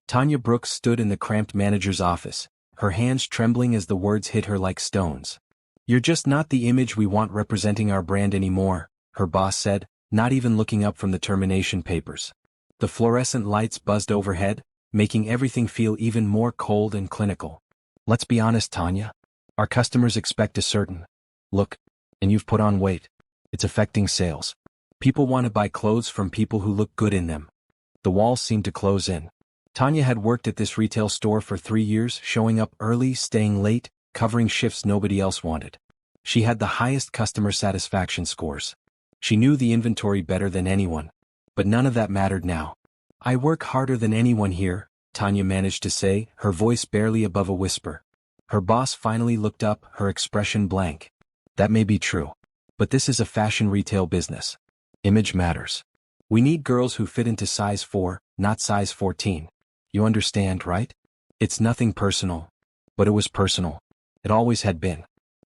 Tanya Brooks stood in the cramped manager's office, her hands trembling as the words hit her like stones. "You're just not the image we want representing our brand anymore," her boss said, not even looking up from the termination papers. The fluorescent lights buzzed overhead, making everything feel even more cold and clinical. "Let's be honest, Tanya. Our customers expect a certain look, and you've put on weight. It's affecting sales. People want to buy clothes from people who look good in them." The walls seemed to close in. Tanya had worked at this retail store for 3 years, showing up early, staying late, covering shifts nobody else wanted. She had the highest customer satisfaction scores. She knew the inventory better than anyone. But none of that mattered now. "I work harder than anyone here," Tanya managed to say, her voice barely above a whisper. Her boss finally looked up, her expression blank. "That may be true. But this is a fashion retail business. Image matters. We need girls who fit into size 4, not size 14. You understand, right?" It's nothing personal. But it was personal. It always had been.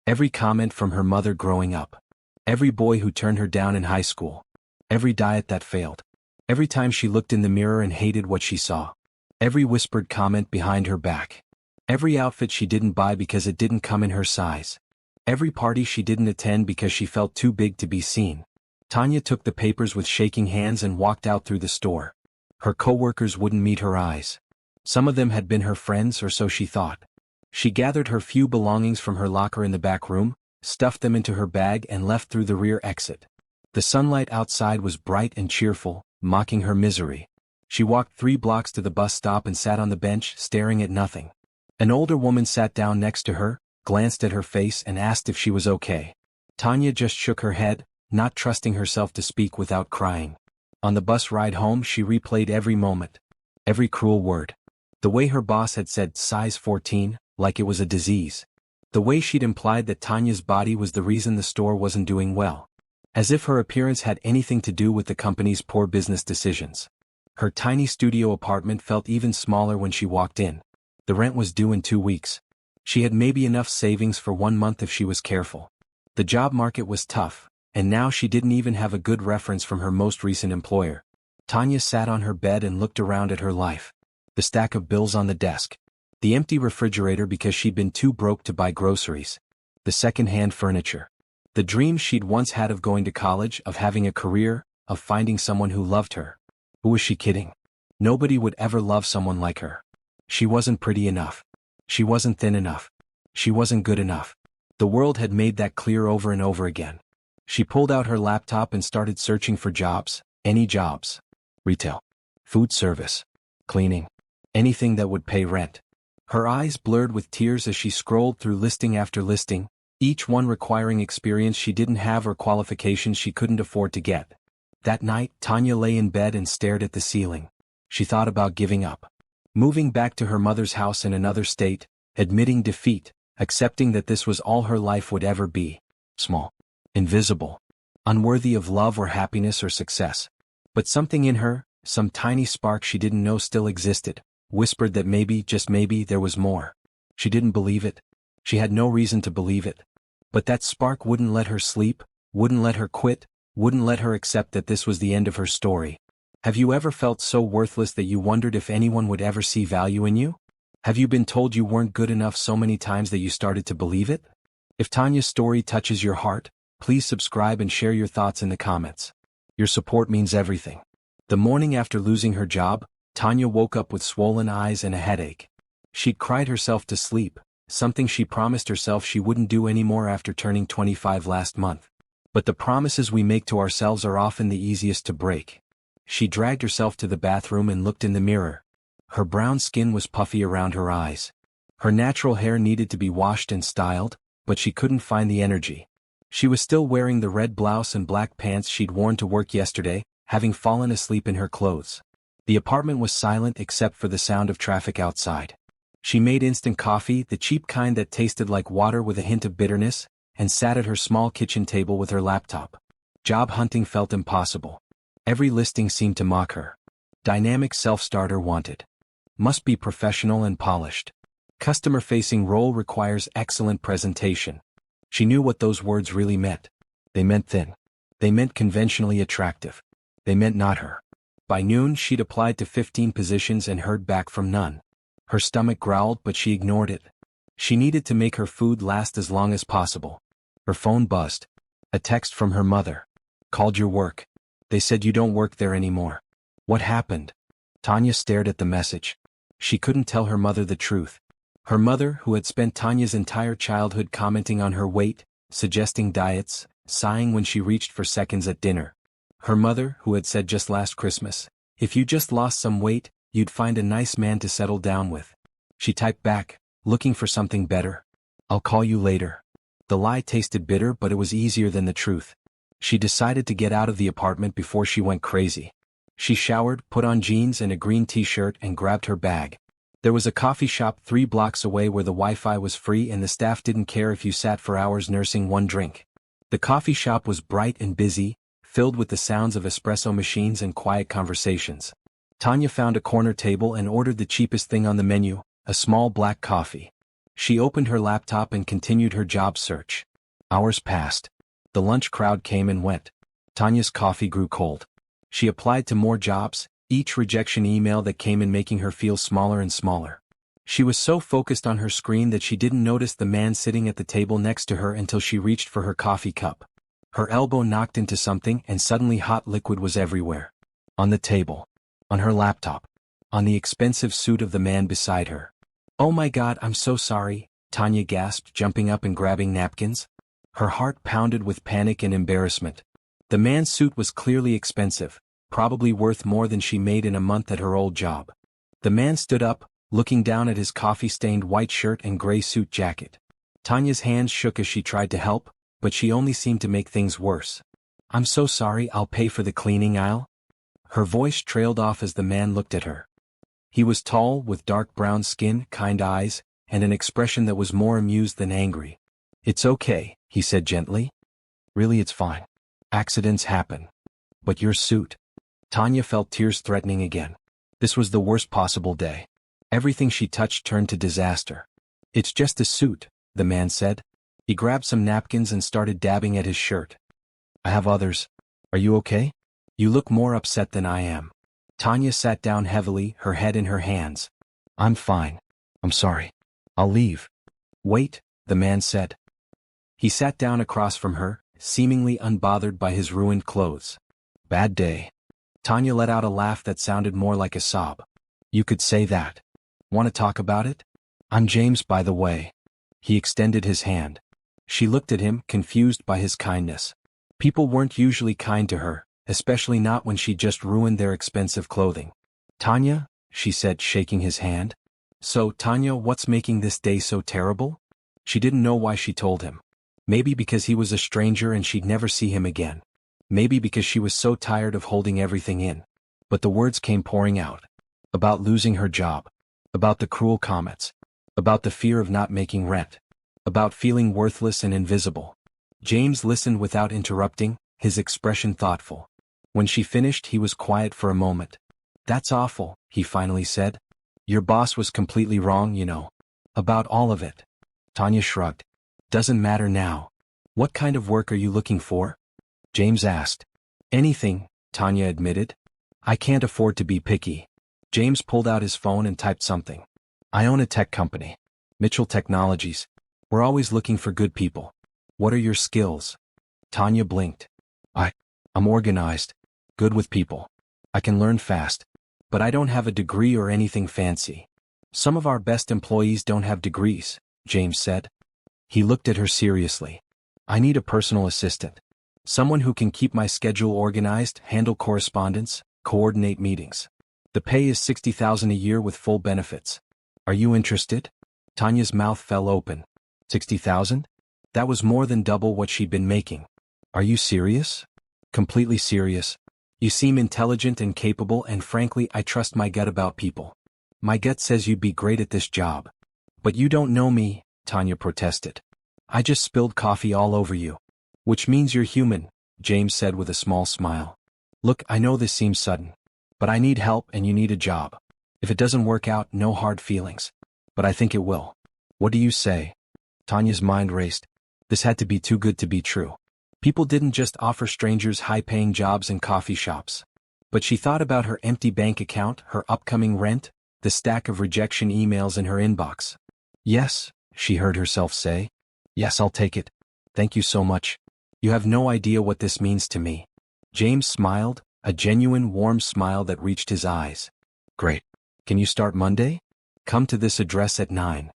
Every comment from her mother growing up. Every boy who turned her down in high school. Every diet that failed. Every time she looked in the mirror and hated what she saw. Every whispered comment behind her back. Every outfit she didn't buy because it didn't come in her size. Every party she didn't attend because she felt too big to be seen. Tanya took the papers with shaking hands and walked out through the store. Her coworkers wouldn't meet her eyes. Some of them had been her friends, or so she thought. She gathered her few belongings from her locker in the back room, stuffed them into her bag and left through the rear exit. The sunlight outside was bright and cheerful, mocking her misery. She walked 3 blocks to the bus stop and sat on the bench, staring at nothing. An older woman sat down next to her, glanced at her face and asked if she was okay. Tanya just shook her head, not trusting herself to speak without crying. On the bus ride home she replayed every moment. Every cruel word. The way her boss had said size 14, like it was a disease. The way she'd implied that Tanya's body was the reason the store wasn't doing well. As if her appearance had anything to do with the company's poor business decisions. Her tiny studio apartment felt even smaller when she walked in. The rent was due in 2 weeks. She had maybe enough savings for 1 month if she was careful. The job market was tough, and now she didn't even have a good reference from her most recent employer. Tanya sat on her bed and looked around at her life. The stack of bills on the desk. The empty refrigerator because she'd been too broke to buy groceries. The second-hand furniture. The dreams she'd once had of going to college, of having a career, of finding someone who loved her. Who was she kidding? Nobody would ever love someone like her. She wasn't pretty enough. She wasn't thin enough. She wasn't good enough. The world had made that clear over and over again. She pulled out her laptop and started searching for jobs, any jobs. Retail. Food service. Cleaning. Anything that would pay rent. Her eyes blurred with tears as she scrolled through listing after listing, each one requiring experience she didn't have or qualifications she couldn't afford to get. That night, Tanya lay in bed and stared at the ceiling. She thought about giving up. Moving back to her mother's house in another state, admitting defeat, accepting that this was all her life would ever be. Small. Invisible. Unworthy of love or happiness or success. But something in her, some tiny spark she didn't know still existed, whispered that maybe, just maybe, there was more. She didn't believe it. She had no reason to believe it. But that spark wouldn't let her sleep, wouldn't let her quit, wouldn't let her accept that this was the end of her story. Have you ever felt so worthless that you wondered if anyone would ever see value in you? Have you been told you weren't good enough so many times that you started to believe it? If Tanya's story touches your heart, please subscribe and share your thoughts in the comments. Your support means everything. The morning after losing her job, Tanya woke up with swollen eyes and a headache. She'd cried herself to sleep, something she promised herself she wouldn't do anymore after turning 25 last month. But the promises we make to ourselves are often the easiest to break. She dragged herself to the bathroom and looked in the mirror. Her brown skin was puffy around her eyes. Her natural hair needed to be washed and styled, but she couldn't find the energy. She was still wearing the red blouse and black pants she'd worn to work yesterday, having fallen asleep in her clothes. The apartment was silent except for the sound of traffic outside. She made instant coffee, the cheap kind that tasted like water with a hint of bitterness, and sat at her small kitchen table with her laptop. Job hunting felt impossible. Every listing seemed to mock her. Dynamic self-starter wanted. Must be professional and polished. Customer-facing role requires excellent presentation. She knew what those words really meant. They meant thin. They meant conventionally attractive. They meant not her. By noon she'd applied to 15 positions and heard back from none. Her stomach growled, but she ignored it. She needed to make her food last as long as possible. Her phone buzzed. A text from her mother. Called your work. They said you don't work there anymore. What happened? Tanya stared at the message. She couldn't tell her mother the truth. Her mother, who had spent Tanya's entire childhood commenting on her weight, suggesting diets, sighing when she reached for seconds at dinner. Her mother, who had said just last Christmas, if you just lost some weight, you'd find a nice man to settle down with. She typed back, looking for something better. I'll call you later. The lie tasted bitter, but it was easier than the truth. She decided to get out of the apartment before she went crazy. She showered, put on jeans and a green t-shirt and grabbed her bag. There was a coffee shop 3 blocks away where the Wi-Fi was free and the staff didn't care if you sat for hours nursing one drink. The coffee shop was bright and busy, filled with the sounds of espresso machines and quiet conversations. Tanya found a corner table and ordered the cheapest thing on the menu, a small black coffee. She opened her laptop and continued her job search. Hours passed. The lunch crowd came and went. Tanya's coffee grew cold. She applied to more jobs, each rejection email that came in making her feel smaller and smaller. She was so focused on her screen that she didn't notice the man sitting at the table next to her until she reached for her coffee cup. Her elbow knocked into something and suddenly hot liquid was everywhere. On the table. On her laptop. On the expensive suit of the man beside her. Oh my God, I'm so sorry, Tanya gasped, jumping up and grabbing napkins. Her heart pounded with panic and embarrassment. The man's suit was clearly expensive, probably worth more than she made in a month at her old job. The man stood up, looking down at his coffee-stained white shirt and gray suit jacket. Tanya's hands shook as she tried to help, but she only seemed to make things worse. I'm so sorry, I'll pay for the cleaning aisle. Her voice trailed off as the man looked at her. He was tall, with dark brown skin, kind eyes, and an expression that was more amused than angry. It's okay, he said gently. Really, it's fine. Accidents happen. But your suit. Tanya felt tears threatening again. This was the worst possible day. Everything she touched turned to disaster. It's just a suit, the man said. He grabbed some napkins and started dabbing at his shirt. I have others. Are you okay? You look more upset than I am. Tanya sat down heavily, her head in her hands. I'm fine. I'm sorry. I'll leave. Wait, the man said. He sat down across from her, seemingly unbothered by his ruined clothes. Bad day. Tanya let out a laugh that sounded more like a sob. You could say that. Want to talk about it? I'm James, by the way. He extended his hand. She looked at him, confused by his kindness. People weren't usually kind to her, especially not when she just ruined their expensive clothing. Tanya, she said, shaking his hand. So, Tanya, what's making this day so terrible? She didn't know why she told him. Maybe because he was a stranger and she'd never see him again. Maybe because she was so tired of holding everything in. But the words came pouring out. About losing her job. About the cruel comments. About the fear of not making rent. About feeling worthless and invisible. James listened without interrupting, his expression thoughtful. When she finished, he was quiet for a moment. That's awful, he finally said. Your boss was completely wrong, you know. About all of it. Tanya shrugged. Doesn't matter now. What kind of work are you looking for? James asked. Anything, Tanya admitted. I can't afford to be picky. James pulled out his phone and typed something. I own a tech company. Mitchell Technologies. We're always looking for good people. What are your skills? Tanya blinked. I'm organized. Good with people. I can learn fast. But I don't have a degree or anything fancy. Some of our best employees don't have degrees, James said. He looked at her seriously. I need a personal assistant. Someone who can keep my schedule organized, handle correspondence, coordinate meetings. The pay is $60,000 a year with full benefits. Are you interested? Tanya's mouth fell open. $60,000? That was more than double what she'd been making. Are you serious? Completely serious. You seem intelligent and capable, and frankly, I trust my gut about people. My gut says you'd be great at this job. But you don't know me, Tanya protested. I just spilled coffee all over you. Which means you're human, James said with a small smile. Look, I know this seems sudden. But I need help and you need a job. If it doesn't work out, no hard feelings. But I think it will. What do you say? Tanya's mind raced. This had to be too good to be true. People didn't just offer strangers high-paying jobs in coffee shops. But she thought about her empty bank account, her upcoming rent, the stack of rejection emails in her inbox. "Yes," she heard herself say. "Yes, I'll take it. Thank you so much. You have no idea what this means to me." James smiled, a genuine warm smile that reached his eyes. "Great. Can you start Monday? Come to this address at 9.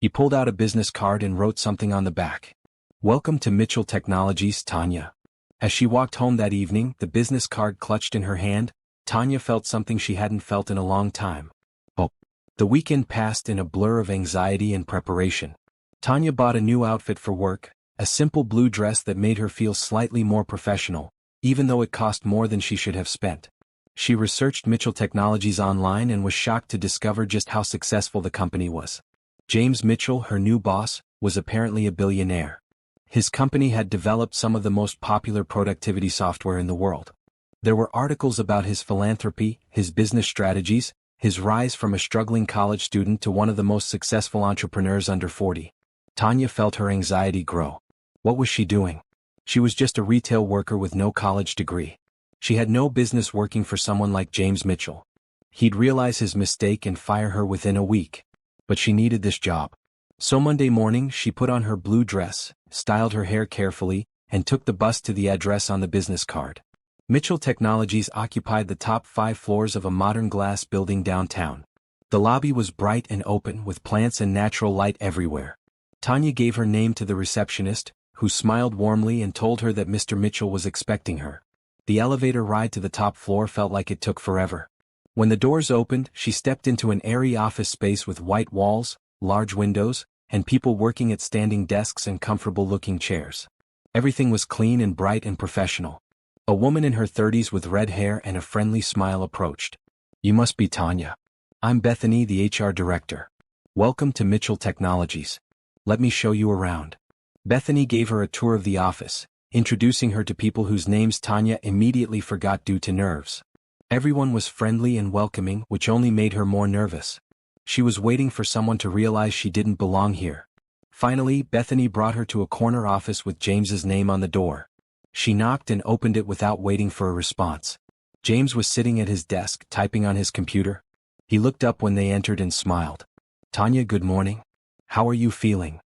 He pulled out a business card and wrote something on the back. "Welcome to Mitchell Technologies, Tanya." As she walked home that evening, the business card clutched in her hand, Tanya felt something she hadn't felt in a long time. Hope. The weekend passed in a blur of anxiety and preparation. Tanya bought a new outfit for work, a simple blue dress that made her feel slightly more professional, even though it cost more than she should have spent. She researched Mitchell Technologies online and was shocked to discover just how successful the company was. James Mitchell, her new boss, was apparently a billionaire. His company had developed some of the most popular productivity software in the world. There were articles about his philanthropy, his business strategies, his rise from a struggling college student to one of the most successful entrepreneurs under 40. Tanya felt her anxiety grow. What was she doing? She was just a retail worker with no college degree. She had no business working for someone like James Mitchell. He'd realize his mistake and fire her within a week. But she needed this job. So Monday morning she put on her blue dress, styled her hair carefully, and took the bus to the address on the business card. Mitchell Technologies occupied the top 5 floors of a modern glass building downtown. The lobby was bright and open with plants and natural light everywhere. Tanya gave her name to the receptionist, who smiled warmly and told her that Mr. Mitchell was expecting her. The elevator ride to the top floor felt like it took forever. When the doors opened, she stepped into an airy office space with white walls, large windows, and people working at standing desks and comfortable-looking chairs. Everything was clean and bright and professional. A woman in her 30s with red hair and a friendly smile approached. "You must be Tanya. I'm Bethany, the HR director. Welcome to Mitchell Technologies. Let me show you around." Bethany gave her a tour of the office, introducing her to people whose names Tanya immediately forgot due to nerves. Everyone was friendly and welcoming, which only made her more nervous. She was waiting for someone to realize she didn't belong here. Finally, Bethany brought her to a corner office with James's name on the door. She knocked and opened it without waiting for a response. James was sitting at his desk, typing on his computer. He looked up when they entered and smiled. "Tanya, good morning. How are you feeling?"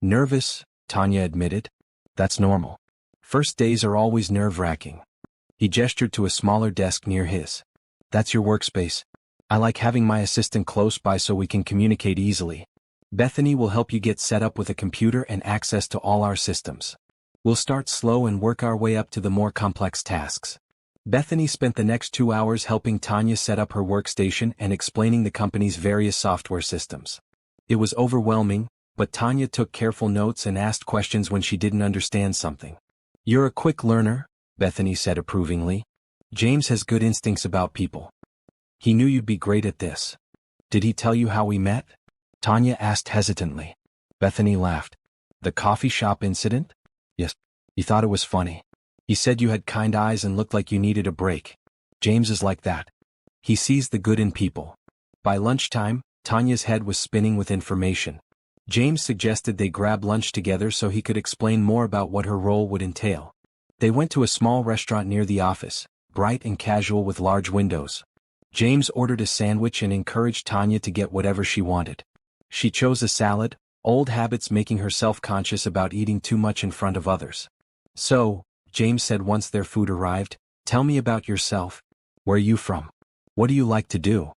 "Nervous," Tanya admitted. "That's normal. First days are always nerve-wracking." He gestured to a smaller desk near his. "That's your workspace. I like having my assistant close by so we can communicate easily. Bethany will help you get set up with a computer and access to all our systems. We'll start slow and work our way up to the more complex tasks." Bethany spent the next 2 hours helping Tanya set up her workstation and explaining the company's various software systems. It was overwhelming, but Tanya took careful notes and asked questions when she didn't understand something. "You're a quick learner," Bethany said approvingly. "James has good instincts about people. He knew you'd be great at this." "Did he tell you how we met?" Tanya asked hesitantly. Bethany laughed. "The coffee shop incident?" "Yes. He thought it was funny. He said you had kind eyes and looked like you needed a break. James is like that. He sees the good in people." By lunchtime, Tanya's head was spinning with information. James suggested they grab lunch together so he could explain more about what her role would entail. They went to a small restaurant near the office, bright and casual with large windows. James ordered a sandwich and encouraged Tanya to get whatever she wanted. She chose a salad, old habits making her self-conscious about eating too much in front of others. "So," James said once their food arrived, "tell me about yourself. Where are you from? What do you like to do?"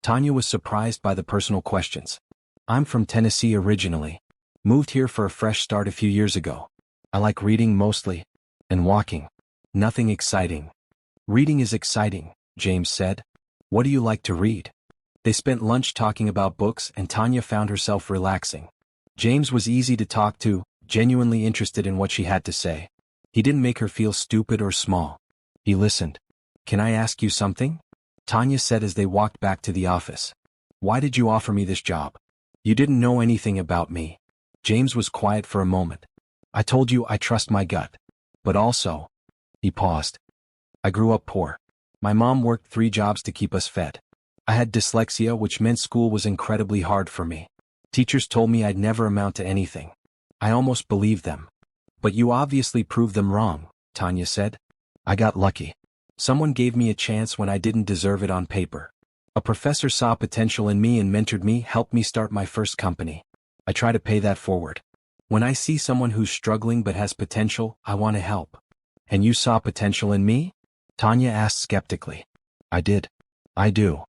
Tanya was surprised by the personal questions. "I'm from Tennessee originally. Moved here for a fresh start a few years ago. I like reading mostly. And walking. Nothing exciting." "Reading is exciting," James said. "What do you like to read?" They spent lunch talking about books and Tanya found herself relaxing. James was easy to talk to, genuinely interested in what she had to say. He didn't make her feel stupid or small. He listened. "Can I ask you something?" Tanya said as they walked back to the office. "Why did you offer me this job? You didn't know anything about me." James was quiet for a moment. "I told you I trust my gut. But also..." He paused. "I grew up poor. My mom worked 3 jobs to keep us fed. I had dyslexia, which meant school was incredibly hard for me. Teachers told me I'd never amount to anything. I almost believed them. But you obviously proved them wrong," Tanya said. "I got lucky. Someone gave me a chance when I didn't deserve it on paper. A professor saw potential in me and mentored me, helped me start my first company. I try to pay that forward. When I see someone who's struggling but has potential, I want to help. And you saw potential in me? Tanya asked skeptically. I did. I do.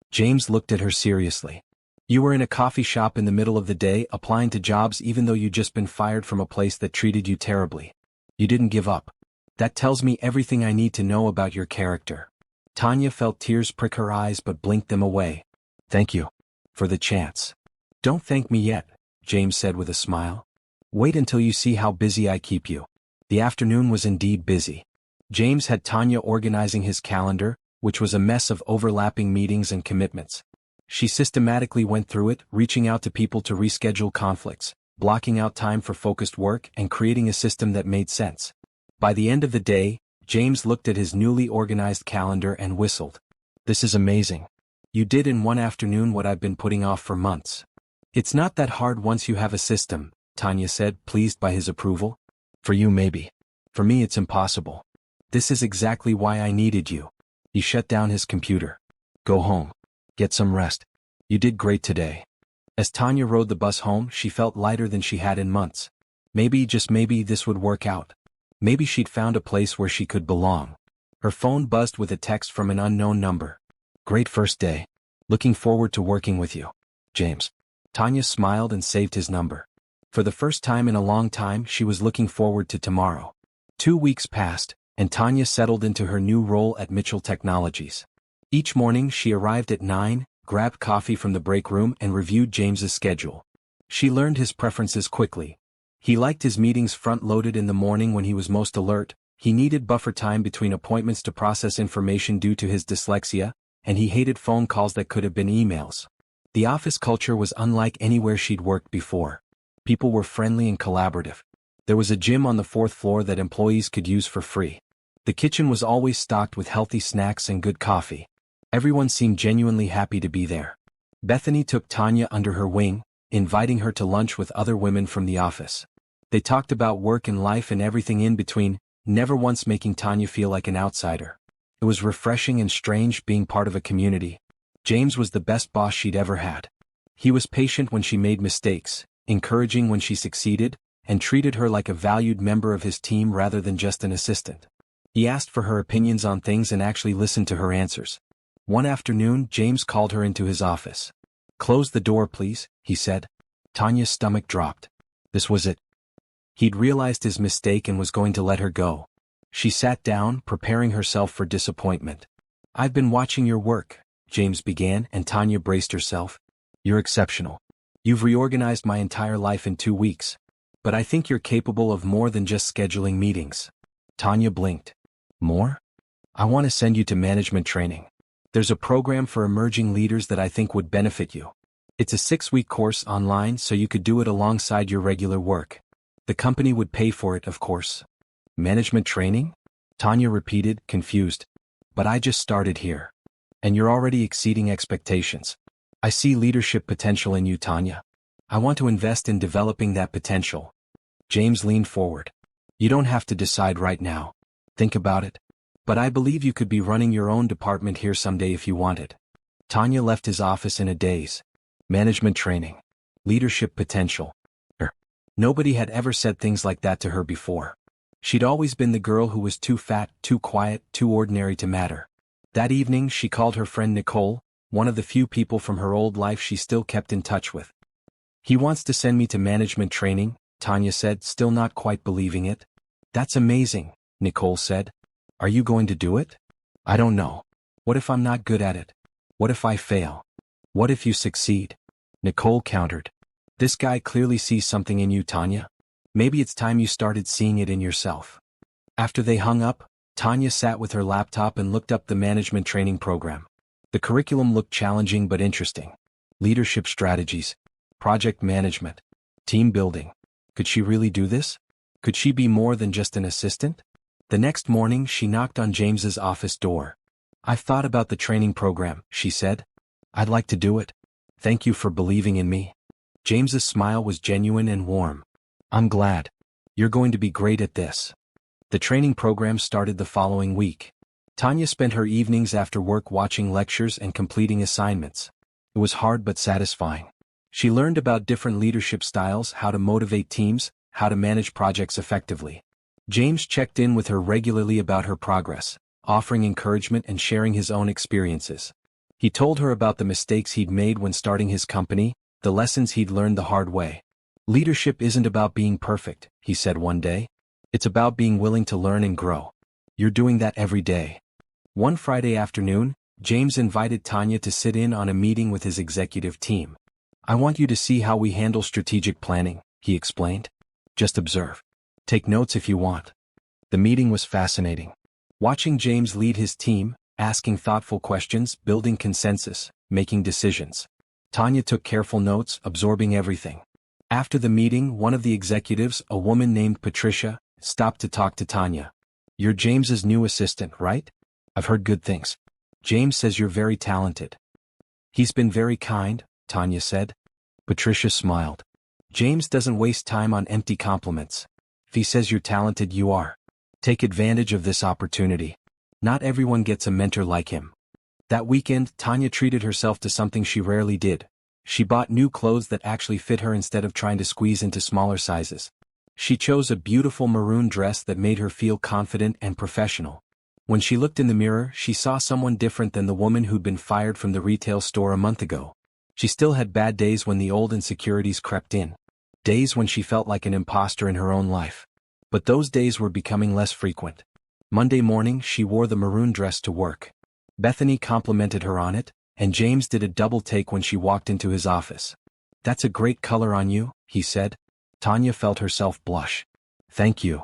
James looked at her seriously. You were in a coffee shop in the middle of the day, applying to jobs even though you'd just been fired from a place that treated you terribly. You didn't give up. That tells me everything I need to know about your character. Tanya felt tears prick her eyes but blinked them away. Thank you. For the chance. Don't thank me yet, James said with a smile. Wait until you see how busy I keep you. The afternoon was indeed busy. James had Tanya organizing his calendar, which was a mess of overlapping meetings and commitments. She systematically went through it, reaching out to people to reschedule conflicts, blocking out time for focused work, and creating a system that made sense. By the end of the day, James looked at his newly organized calendar and whistled. This is amazing. You did in one afternoon what I've been putting off for months. It's not that hard once you have a system, Tanya said, pleased by his approval. For you maybe. For me it's impossible. This is exactly why I needed you. He shut down his computer. Go home. Get some rest. You did great today. As Tanya rode the bus home, she felt lighter than she had in months. Maybe, just maybe, this would work out. Maybe she'd found a place where she could belong. Her phone buzzed with a text from an unknown number. Great first day. Looking forward to working with you. James. Tanya smiled and saved his number. For the first time in a long time, she was looking forward to tomorrow. 2 weeks passed, and Tanya settled into her new role at Mitchell Technologies. Each morning she arrived at 9, grabbed coffee from the break room and reviewed James's schedule. She learned his preferences quickly. He liked his meetings front-loaded in the morning when he was most alert, he needed buffer time between appointments to process information due to his dyslexia, and he hated phone calls that could have been emails. The office culture was unlike anywhere she'd worked before. People were friendly and collaborative. There was a gym on the 4th floor that employees could use for free. The kitchen was always stocked with healthy snacks and good coffee. Everyone seemed genuinely happy to be there. Bethany took Tanya under her wing, inviting her to lunch with other women from the office. They talked about work and life and everything in between, never once making Tanya feel like an outsider. It was refreshing and strange being part of a community. James was the best boss she'd ever had. He was patient when she made mistakes, encouraging when she succeeded, and treated her like a valued member of his team rather than just an assistant. He asked for her opinions on things and actually listened to her answers. One afternoon, James called her into his office. Close the door, please, he said. Tanya's stomach dropped. This was it. He'd realized his mistake and was going to let her go. She sat down, preparing herself for disappointment. I've been watching your work, James began, and Tanya braced herself. You're exceptional. You've reorganized my entire life in 2 weeks. But I think you're capable of more than just scheduling meetings. Tanya blinked. More? I want to send you to management training. There's a program for emerging leaders that I think would benefit you. It's a 6-week course online so you could do it alongside your regular work. The company would pay for it, of course. Management training? Tanya repeated, confused. But I just started here. And you're already exceeding expectations. I see leadership potential in you, Tanya. I want to invest in developing that potential. James leaned forward. You don't have to decide right now. Think about it. But I believe you could be running your own department here someday if you wanted. Tanya left his office in a daze. Management training. Leadership potential. Nobody had ever said things like that to her before. She'd always been the girl who was too fat, too quiet, too ordinary to matter. That evening she called her friend Nicole, one of the few people from her old life she still kept in touch with. He wants to send me to management training, Tanya said, still not quite believing it. That's amazing, Nicole said. Are you going to do it? I don't know. What if I'm not good at it? What if I fail? What if you succeed? Nicole countered. This guy clearly sees something in you, Tanya. Maybe it's time you started seeing it in yourself. After they hung up, Tanya sat with her laptop and looked up the management training program. The curriculum looked challenging but interesting. Leadership strategies, project management, team building. Could she really do this? Could she be more than just an assistant? The next morning she knocked on James's office door. I've thought about the training program, she said. I'd like to do it. Thank you for believing in me. James's smile was genuine and warm. I'm glad. You're going to be great at this. The training program started the following week. Tanya spent her evenings after work watching lectures and completing assignments. It was hard but satisfying. She learned about different leadership styles, how to motivate teams, how to manage projects effectively. James checked in with her regularly about her progress, offering encouragement and sharing his own experiences. He told her about the mistakes he'd made when starting his company, the lessons he'd learned the hard way. "Leadership isn't about being perfect," he said one day. "It's about being willing to learn and grow. You're doing that every day." One Friday afternoon, James invited Tanya to sit in on a meeting with his executive team. "I want you to see how we handle strategic planning," he explained. "Just observe. Take notes if you want." The meeting was fascinating. Watching James lead his team, asking thoughtful questions, building consensus, making decisions. Tanya took careful notes, absorbing everything. After the meeting, one of the executives, a woman named Patricia, stopped to talk to Tanya. "You're James's new assistant, right? I've heard good things. James says you're very talented." "He's been very kind," Tanya said. Patricia smiled. "James doesn't waste time on empty compliments. If he says you're talented, you are. Take advantage of this opportunity. Not everyone gets a mentor like him." That weekend, Tanya treated herself to something she rarely did. She bought new clothes that actually fit her instead of trying to squeeze into smaller sizes. She chose a beautiful maroon dress that made her feel confident and professional. When she looked in the mirror, she saw someone different than the woman who'd been fired from the retail store a month ago. She still had bad days when the old insecurities crept in. Days when she felt like an imposter in her own life. But those days were becoming less frequent. Monday morning, she wore the maroon dress to work. Bethany complimented her on it, and James did a double take when she walked into his office. "That's a great color on you," he said. Tanya felt herself blush. "Thank you."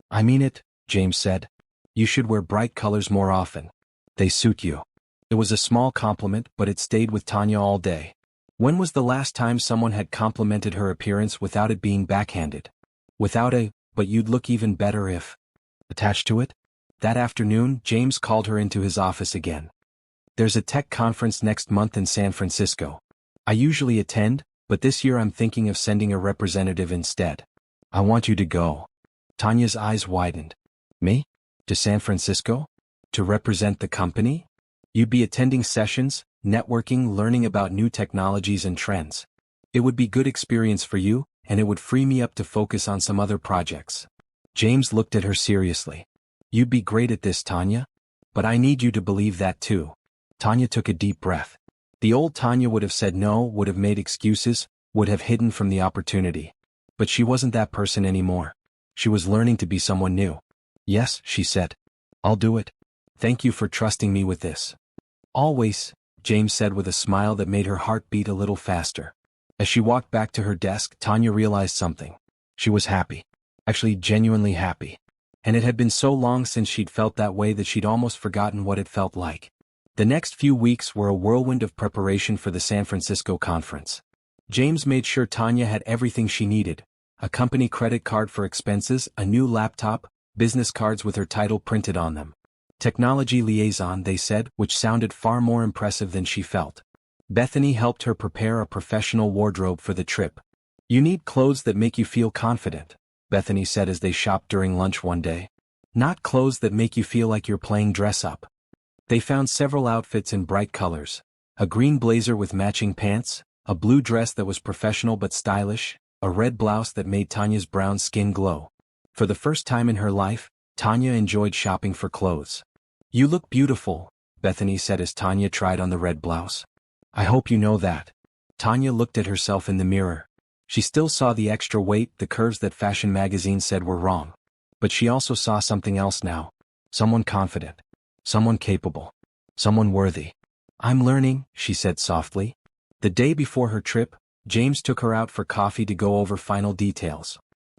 "I mean it," James said. "You should wear bright colors more often. They suit you." It was a small compliment, but it stayed with Tanya all day. When was the last time someone had complimented her appearance without it being backhanded? Without a, "but you'd look even better if," attached to it? That afternoon, James called her into his office again. "There's a tech conference next month in San Francisco. I usually attend, but this year I'm thinking of sending a representative instead. I want you to go." Tanya's eyes widened. "Me? To San Francisco? To represent the company? You'd be attending sessions, networking, learning about new technologies and trends. It would be good experience for you, and it would free me up to focus on some other projects." James looked at her seriously. "You'd be great at this, Tanya. But I need you to believe that too." Tanya took a deep breath. The old Tanya would have said no, would have made excuses, would have hidden from the opportunity. But she wasn't that person anymore. She was learning to be someone new. "Yes," she said. "I'll do it. Thank you for trusting me with this." "Always," James said with a smile that made her heart beat a little faster. As she walked back to her desk, Tanya realized something. She was happy. Actually, genuinely happy. And it had been so long since she'd felt that way that she'd almost forgotten what it felt like. The next few weeks were a whirlwind of preparation for the San Francisco conference. James made sure Tanya had everything she needed: a company credit card for expenses, a new laptop, business cards with her title printed on them. Technology liaison, they said, which sounded far more impressive than she felt. Bethany helped her prepare a professional wardrobe for the trip. "You need clothes that make you feel confident," Bethany said as they shopped during lunch one day. "Not clothes that make you feel like you're playing dress up." They found several outfits in bright colors: a green blazer with matching pants, a blue dress that was professional but stylish, a red blouse that made Tanya's brown skin glow. For the first time in her life, Tanya enjoyed shopping for clothes. "You look beautiful," Bethany said as Tanya tried on the red blouse. "I hope you know that." Tanya looked at herself in the mirror. She still saw the extra weight, the curves that fashion magazines said were wrong. But she also saw something else now. Someone confident. Someone capable. Someone worthy. "I'm learning," she said softly. The day before her trip, James took her out for coffee to go over final details.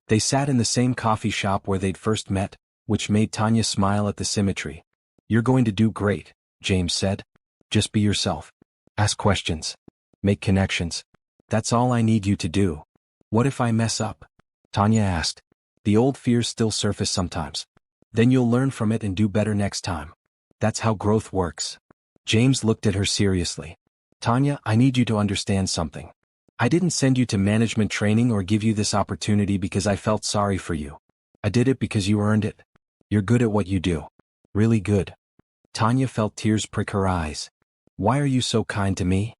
They sat in the same coffee shop where they'd first met, which made Tanya smile at the symmetry. "You're going to do great," James said. "Just be yourself. Ask questions. Make connections. That's all I need you to do." "What if I mess up?" Tanya asked. "The old fears still surface sometimes. Then you'll learn from it and do better next time. That's how growth works." James looked at her seriously. "Tanya, I need you to understand something. I didn't send you to management training or give you this opportunity because I felt sorry for you. I did it because you earned it. You're good at what you do. Really good. Tanya felt tears prick her eyes. Why are you so kind to me?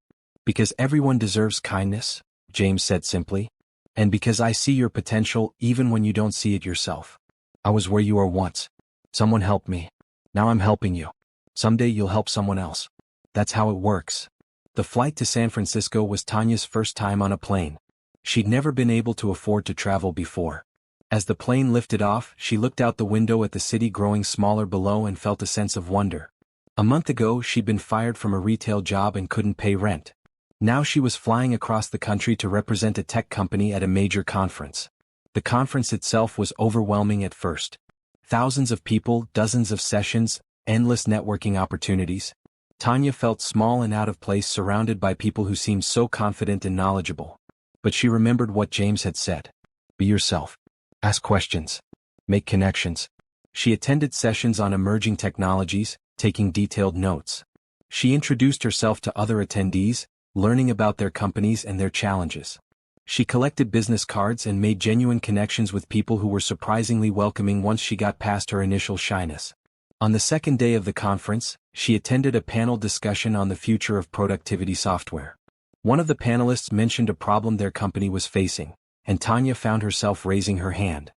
Because everyone deserves kindness, James said simply. And because I see your potential even when you don't see it yourself. I was where you were once. Someone helped me. Now I'm helping you. Someday you'll help someone else. That's how it works. The flight to San Francisco was Tanya's first time on a plane. She'd never been able to afford to travel before. As the plane lifted off, she looked out the window at the city growing smaller below and felt a sense of wonder. A month ago, she'd been fired from a retail job and couldn't pay rent. Now she was flying across the country to represent a tech company at a major conference. The conference itself was overwhelming at first. Thousands of people, dozens of sessions, endless networking opportunities. Tanya felt small and out of place surrounded by people who seemed so confident and knowledgeable. But she remembered what James had said. Be yourself. Ask questions. Make connections. She attended sessions on emerging technologies, taking detailed notes. She introduced herself to other attendees, learning about their companies and their challenges. She collected business cards and made genuine connections with people who were surprisingly welcoming once she got past her initial shyness. On the second day of the conference, she attended a panel discussion on the future of productivity software. One of the panelists mentioned a problem their company was facing, and Tanya found herself raising her hand.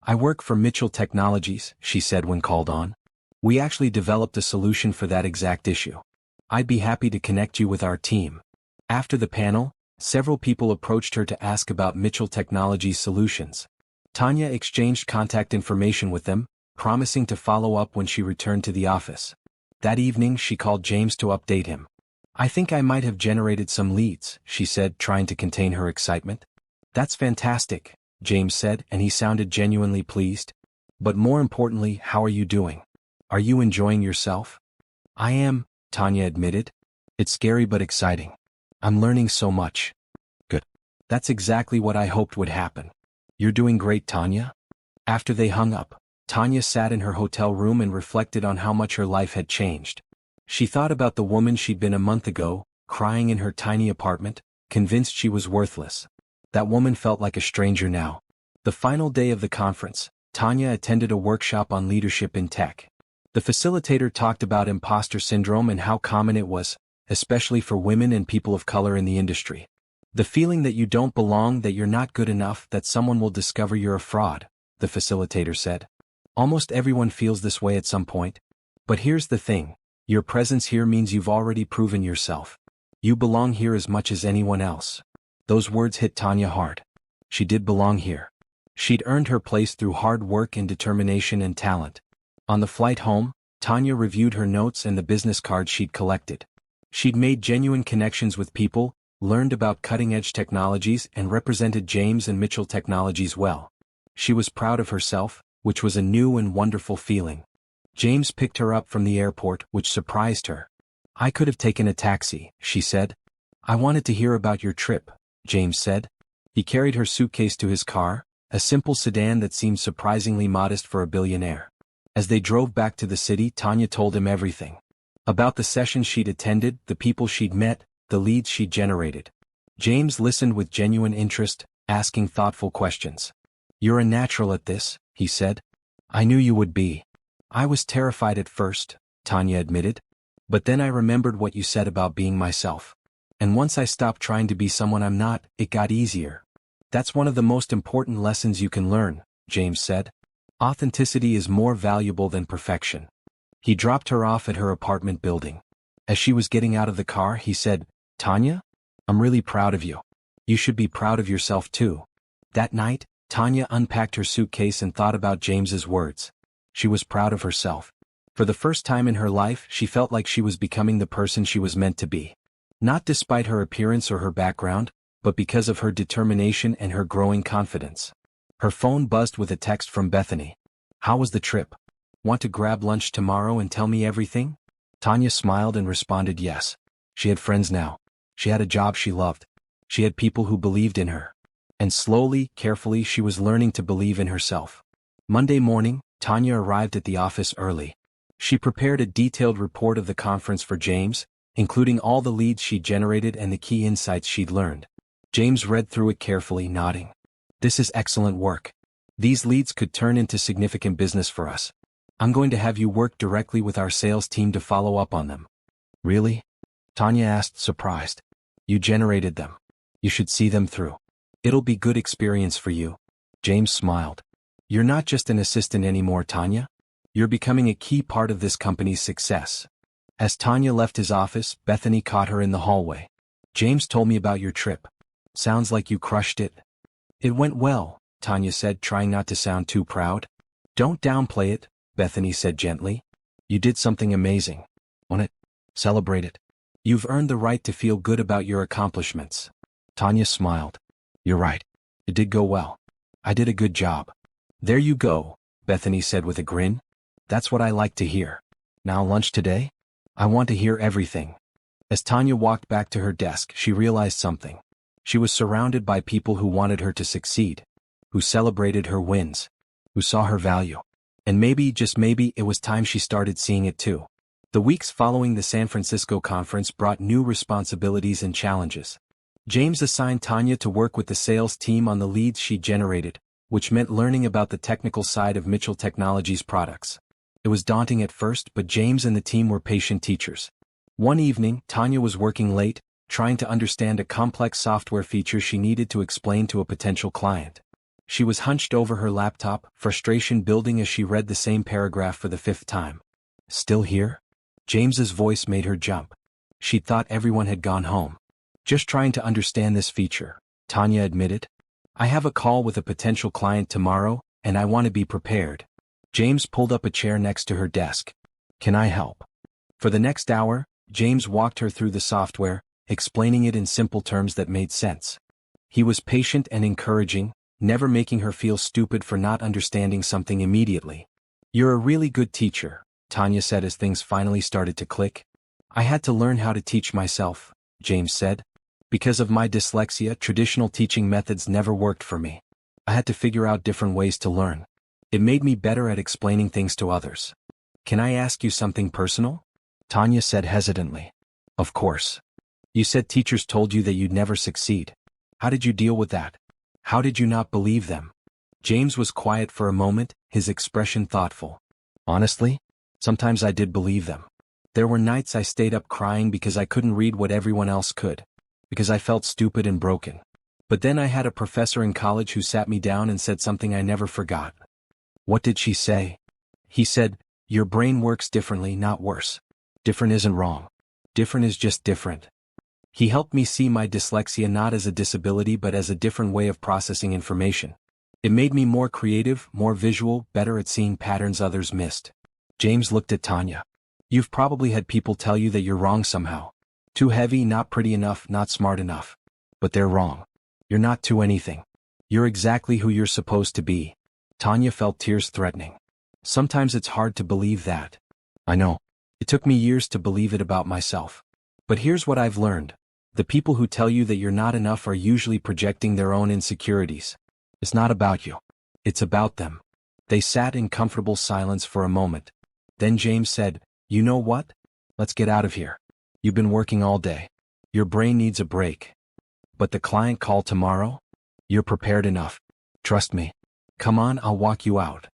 I work for Mitchell Technologies, she said when called on. We actually developed a solution for that exact issue. I'd be happy to connect you with our team. After the panel, several people approached her to ask about Mitchell Technologies solutions. Tanya exchanged contact information with them, promising to follow up when she returned to the office. That evening she called James to update him. I think I might have generated some leads, she said, trying to contain her excitement. That's fantastic, James said, and he sounded genuinely pleased. But more importantly, how are you doing? Are you enjoying yourself? I am, Tanya admitted. It's scary but exciting. I'm learning so much. Good. That's exactly what I hoped would happen. You're doing great, Tanya. After they hung up, Tanya sat in her hotel room and reflected on how much her life had changed. She thought about the woman she'd been a month ago, crying in her tiny apartment, convinced she was worthless. That woman felt like a stranger now. The final day of the conference, Tanya attended a workshop on leadership in tech. The facilitator talked about imposter syndrome and how common it was, especially for women and people of color in the industry. The feeling that you don't belong, that you're not good enough, that someone will discover you're a fraud, the facilitator said. Almost everyone feels this way at some point. But here's the thing. Your presence here means you've already proven yourself. You belong here as much as anyone else. Those words hit Tanya hard. She did belong here. She'd earned her place through hard work and determination and talent. On the flight home, Tanya reviewed her notes and the business cards she'd collected. She'd made genuine connections with people, learned about cutting-edge technologies and represented James and Mitchell Technologies well. She was proud of herself, which was a new and wonderful feeling. James picked her up from the airport, which surprised her. I could have taken a taxi, she said. I wanted to hear about your trip, James said. He carried her suitcase to his car, a simple sedan that seemed surprisingly modest for a billionaire. As they drove back to the city, Tanya told him everything. About the sessions she'd attended, the people she'd met, the leads she'd generated. James listened with genuine interest, asking thoughtful questions. You're a natural at this, he said. I knew you would be. I was terrified at first, Tanya admitted. But then I remembered what you said about being myself. And once I stopped trying to be someone I'm not, it got easier. That's one of the most important lessons you can learn, James said. Authenticity is more valuable than perfection. He dropped her off at her apartment building. As she was getting out of the car, he said, Tanya? I'm really proud of you. You should be proud of yourself too. That night, Tanya unpacked her suitcase and thought about James's words. She was proud of herself. For the first time in her life, she felt like she was becoming the person she was meant to be. Not despite her appearance or her background, but because of her determination and her growing confidence. Her phone buzzed with a text from Bethany. How was the trip? Want to grab lunch tomorrow and tell me everything? Tanya smiled and responded yes. She had friends now. She had a job she loved. She had people who believed in her. And slowly, carefully, she was learning to believe in herself. Monday morning, Tanya arrived at the office early. She prepared a detailed report of the conference for James, including all the leads she'd generated and the key insights she'd learned. James read through it carefully, nodding. This is excellent work. These leads could turn into significant business for us. I'm going to have you work directly with our sales team to follow up on them. Really? Tanya asked, surprised. You generated them. You should see them through. It'll be good experience for you. James smiled. You're not just an assistant anymore, Tanya. You're becoming a key part of this company's success. As Tanya left his office, Bethany caught her in the hallway. James told me about your trip. Sounds like you crushed it. It went well, Tanya said, trying not to sound too proud. Don't downplay it, Bethany said gently. You did something amazing. Own it. Celebrate it. You've earned the right to feel good about your accomplishments. Tanya smiled. You're right. It did go well. I did a good job. There you go, Bethany said with a grin. That's what I like to hear. Now lunch today? I want to hear everything. As Tanya walked back to her desk, she realized something. She was surrounded by people who wanted her to succeed, who celebrated her wins, who saw her value. And maybe, just maybe, it was time she started seeing it too. The weeks following the San Francisco conference brought new responsibilities and challenges. James assigned Tanya to work with the sales team on the leads she generated, which meant learning about the technical side of Mitchell Technologies' products. It was daunting at first, but James and the team were patient teachers. One evening, Tanya was working late, trying to understand a complex software feature she needed to explain to a potential client. She was hunched over her laptop, frustration building as she read the same paragraph for the 5th time. Still here? James's voice made her jump. She'd thought everyone had gone home. Just trying to understand this feature, Tanya admitted. I have a call with a potential client tomorrow, and I want to be prepared. James pulled up a chair next to her desk. Can I help? For the next hour, James walked her through the software, explaining it in simple terms that made sense. He was patient and encouraging, never making her feel stupid for not understanding something immediately. You're a really good teacher, Tanya said as things finally started to click. I had to learn how to teach myself, James said. Because of my dyslexia, traditional teaching methods never worked for me. I had to figure out different ways to learn. It made me better at explaining things to others. Can I ask you something personal? Tanya said hesitantly. Of course. You said teachers told you that you'd never succeed. How did you deal with that? How did you not believe them? James was quiet for a moment, his expression thoughtful. Honestly, sometimes I did believe them. There were nights I stayed up crying because I couldn't read what everyone else could, because I felt stupid and broken. But then I had a professor in college who sat me down and said something I never forgot. What did she say? He said, your brain works differently, not worse. Different isn't wrong. Different is just different. He helped me see my dyslexia not as a disability but as a different way of processing information. It made me more creative, more visual, better at seeing patterns others missed. James looked at Tanya. You've probably had people tell you that you're wrong somehow. Too heavy, not pretty enough, not smart enough. But they're wrong. You're not too anything. You're exactly who you're supposed to be. Tanya felt tears threatening. Sometimes it's hard to believe that. I know. It took me years to believe it about myself. But here's what I've learned. The people who tell you that you're not enough are usually projecting their own insecurities. It's not about you. It's about them. They sat in comfortable silence for a moment. Then James said, you know what? Let's get out of here. You've been working all day. Your brain needs a break. But the client call tomorrow? You're prepared enough. Trust me. Come on, I'll walk you out.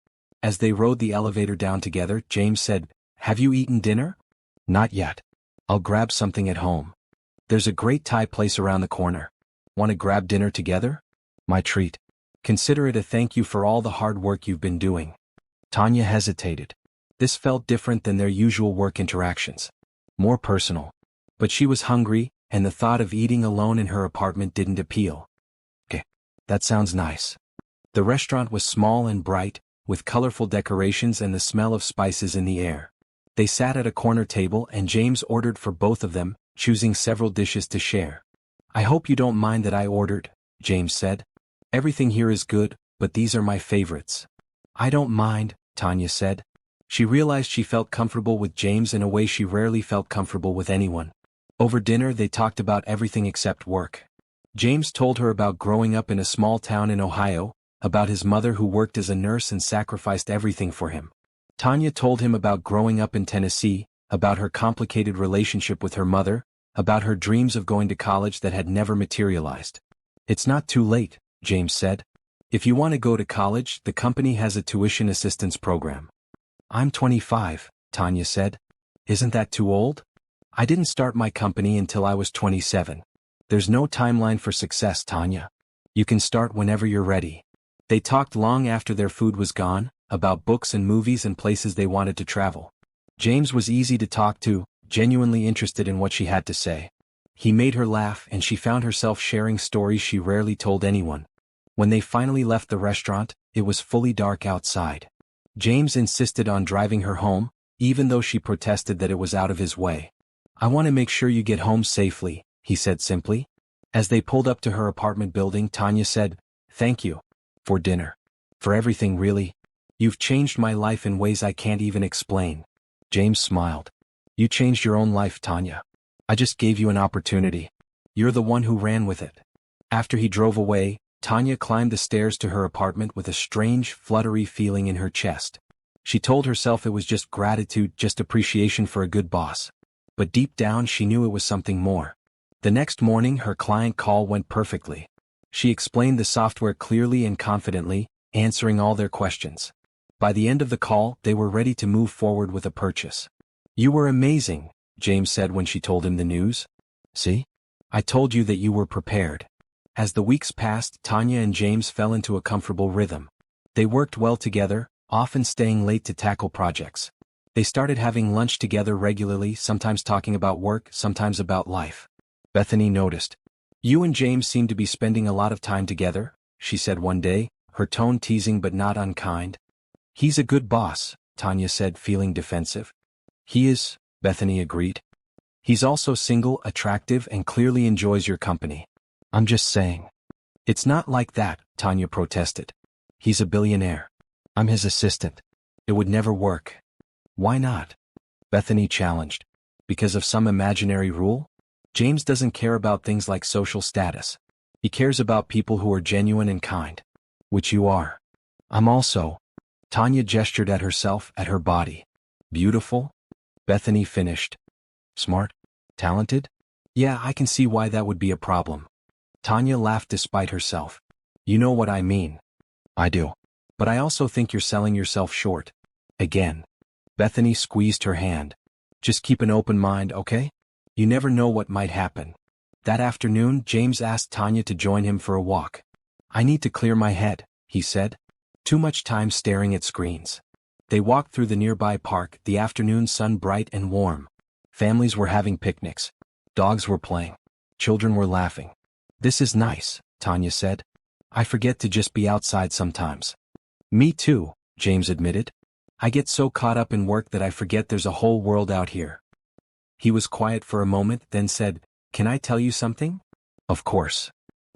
As they rode the elevator down together, James said, have you eaten dinner? Not yet. I'll grab something at home. There's a great Thai place around the corner. Want to grab dinner together? My treat. Consider it a thank you for all the hard work you've been doing. Tanya hesitated. This felt different than their usual work interactions. More personal. But she was hungry, and the thought of eating alone in her apartment didn't appeal. Okay, that sounds nice. The restaurant was small and bright, with colorful decorations and the smell of spices in the air. They sat at a corner table and James ordered for both of them, choosing several dishes to share. I hope you don't mind that I ordered, James said. Everything here is good, but these are my favorites. I don't mind, Tanya said. She realized she felt comfortable with James in a way she rarely felt comfortable with anyone. Over dinner they talked about everything except work. James told her about growing up in a small town in Ohio, about his mother who worked as a nurse and sacrificed everything for him. Tanya told him about growing up in Tennessee, about her complicated relationship with her mother, about her dreams of going to college that had never materialized. It's not too late, James said. If you want to go to college, the company has a tuition assistance program. I'm 25, Tanya said. Isn't that too old? I didn't start my company until I was 27. There's no timeline for success, Tanya. You can start whenever you're ready. They talked long after their food was gone, about books and movies and places they wanted to travel. James was easy to talk to, genuinely interested in what she had to say. He made her laugh and she found herself sharing stories she rarely told anyone. When they finally left the restaurant, it was fully dark outside. James insisted on driving her home, even though she protested that it was out of his way. I want to make sure you get home safely, he said simply. As they pulled up to her apartment building, Tanya said, "Thank you. For dinner. For everything, really. You've changed my life in ways I can't even explain." James smiled. "You changed your own life, Tanya. I just gave you an opportunity. You're the one who ran with it." After he drove away, Tanya climbed the stairs to her apartment with a strange, fluttery feeling in her chest. She told herself it was just gratitude, just appreciation for a good boss. But deep down she knew it was something more. The next morning her client call went perfectly. She explained the software clearly and confidently, answering all their questions. By the end of the call, they were ready to move forward with a purchase. "You were amazing," James said when she told him the news. "See? I told you that you were prepared." As the weeks passed, Tanya and James fell into a comfortable rhythm. They worked well together, often staying late to tackle projects. They started having lunch together regularly, sometimes talking about work, sometimes about life. Bethany noticed. "You and James seem to be spending a lot of time together," she said one day, her tone teasing but not unkind. "He's a good boss," Tanya said, feeling defensive. "He is," Bethany agreed. "He's also single, attractive, and clearly enjoys your company." "I'm just saying." "It's not like that," Tanya protested. "He's a billionaire. I'm his assistant. It would never work." "Why not?" Bethany challenged. "Because of some imaginary rule? James doesn't care about things like social status. He cares about people who are genuine and kind. Which you are. I'm also." Tanya gestured at herself, at her body. "Beautiful?" Bethany finished. "Smart? Talented? Yeah, I can see why that would be a problem." Tanya laughed despite herself. "You know what I mean." "I do. But I also think you're selling yourself short." Again. Bethany squeezed her hand. "Just keep an open mind, okay? You never know what might happen." That afternoon, James asked Tanya to join him for a walk. "I need to clear my head," he said. "Too much time staring at screens." They walked through the nearby park, the afternoon sun bright and warm. Families were having picnics. Dogs were playing. Children were laughing. "This is nice," Tanya said. "I forget to just be outside sometimes." "Me too," James admitted. "I get so caught up in work that I forget there's a whole world out here." He was quiet for a moment, then said, "Can I tell you something?" "Of course.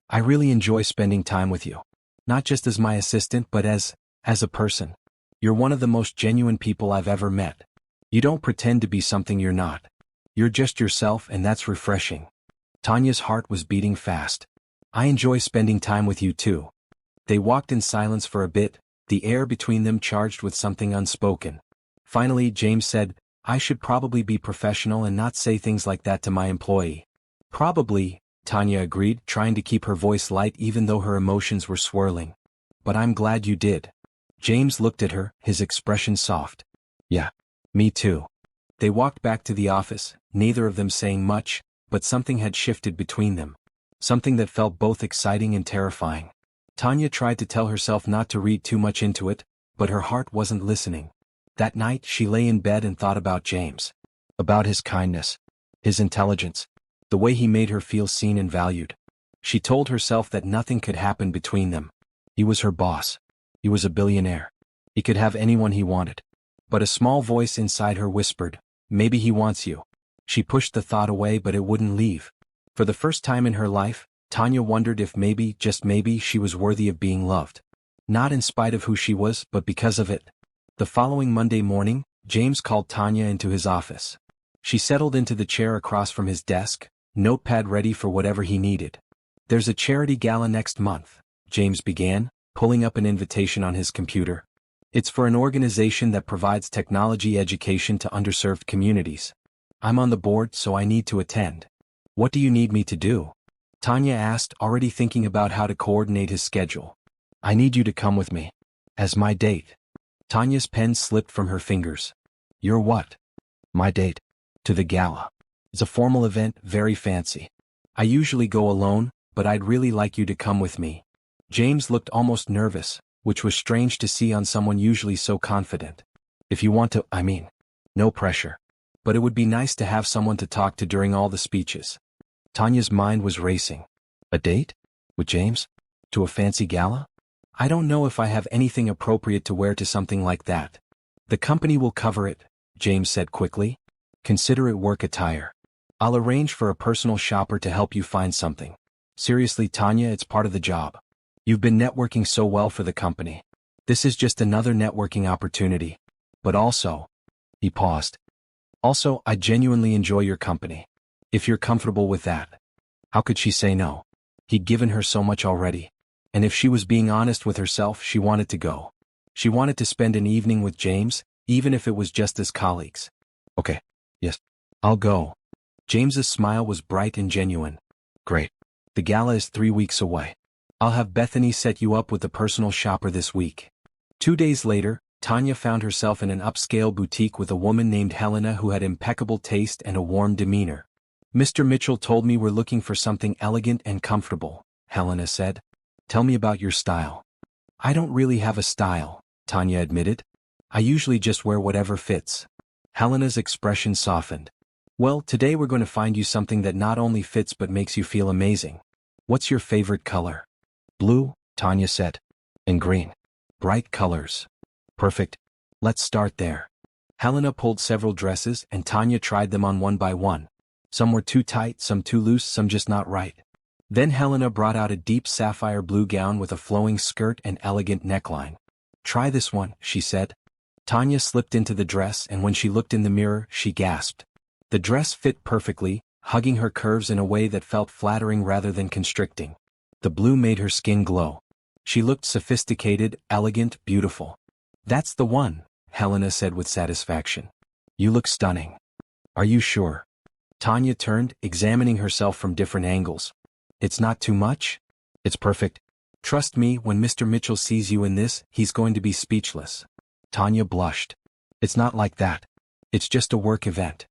I really enjoy spending time with you. Not just as my assistant but as a person. You're one of the most genuine people I've ever met. You don't pretend to be something you're not. You're just yourself and that's refreshing." Tanya's heart was beating fast. "I enjoy spending time with you too." They walked in silence for a bit, the air between them charged with something unspoken. Finally, James said, "I should probably be professional and not say things like that to my employee." "Probably," Tanya agreed, trying to keep her voice light even though her emotions were swirling. "But I'm glad you did." James looked at her, his expression soft. "Yeah. Me too." They walked back to the office, neither of them saying much, but something had shifted between them. Something that felt both exciting and terrifying. Tanya tried to tell herself not to read too much into it, but her heart wasn't listening. That night she lay in bed and thought about James. About his kindness. His intelligence. The way he made her feel seen and valued. She told herself that nothing could happen between them. He was her boss. He was a billionaire. He could have anyone he wanted. But a small voice inside her whispered, "Maybe he wants you." She pushed the thought away but it wouldn't leave. For the first time in her life, Tanya wondered if maybe, just maybe, she was worthy of being loved. Not in spite of who she was, but because of it. The following Monday morning, James called Tanya into his office. She settled into the chair across from his desk, notepad ready for whatever he needed. "There's a charity gala next month," James began, pulling up an invitation on his computer. "It's for an organization that provides technology education to underserved communities. I'm on the board, so I need to attend." "What do you need me to do?" Tanya asked, already thinking about how to coordinate his schedule. "I need you to come with me. As my date." Tanya's pen slipped from her fingers. You're what? My date. To the gala. It's a formal event, very fancy. I usually go alone, but I'd really like you to come with me. James looked almost nervous, which was strange to see on someone usually so confident. If you want to, no pressure. But it would be nice to have someone to talk to during all the speeches. Tanya's mind was racing. A date? With James? To a fancy gala? I don't know if I have anything appropriate to wear to something like that. The company will cover it, James said quickly. Consider it work attire. I'll arrange for a personal shopper to help you find something. Seriously, Tanya, it's part of the job. You've been networking so well for the company. This is just another networking opportunity. But also, he paused. Also, I genuinely enjoy your company. If you're comfortable with that. How could she say no? He'd given her so much already. And if she was being honest with herself, she wanted to go. She wanted to spend an evening with James, even if it was just as colleagues. Okay. Yes. I'll go. James's smile was bright and genuine. Great. The gala is 3 weeks away. I'll have Bethany set you up with a personal shopper this week. 2 days later, Tanya found herself in an upscale boutique with a woman named Helena who had impeccable taste and a warm demeanor. Mr. Mitchell told me we're looking for something elegant and comfortable, Helena said. Tell me about your style. I don't really have a style, Tanya admitted. I usually just wear whatever fits. Helena's expression softened. Well, today we're going to find you something that not only fits but makes you feel amazing. What's your favorite color? Blue, Tanya said. And green. Bright colors. Perfect. Let's start there. Helena pulled several dresses and Tanya tried them on one by one. Some were too tight, some too loose, some just not right. Then Helena brought out a deep sapphire blue gown with a flowing skirt and elegant neckline. Try this one, she said. Tanya slipped into the dress and when she looked in the mirror, she gasped. The dress fit perfectly, hugging her curves in a way that felt flattering rather than constricting. The blue made her skin glow. She looked sophisticated, elegant, beautiful. That's the one, Helena said with satisfaction. You look stunning. Are you sure? Tanya turned, examining herself from different angles. It's not too much? It's perfect. Trust me, when Mr. Mitchell sees you in this, he's going to be speechless. Tanya blushed. It's not like that. It's just a work event.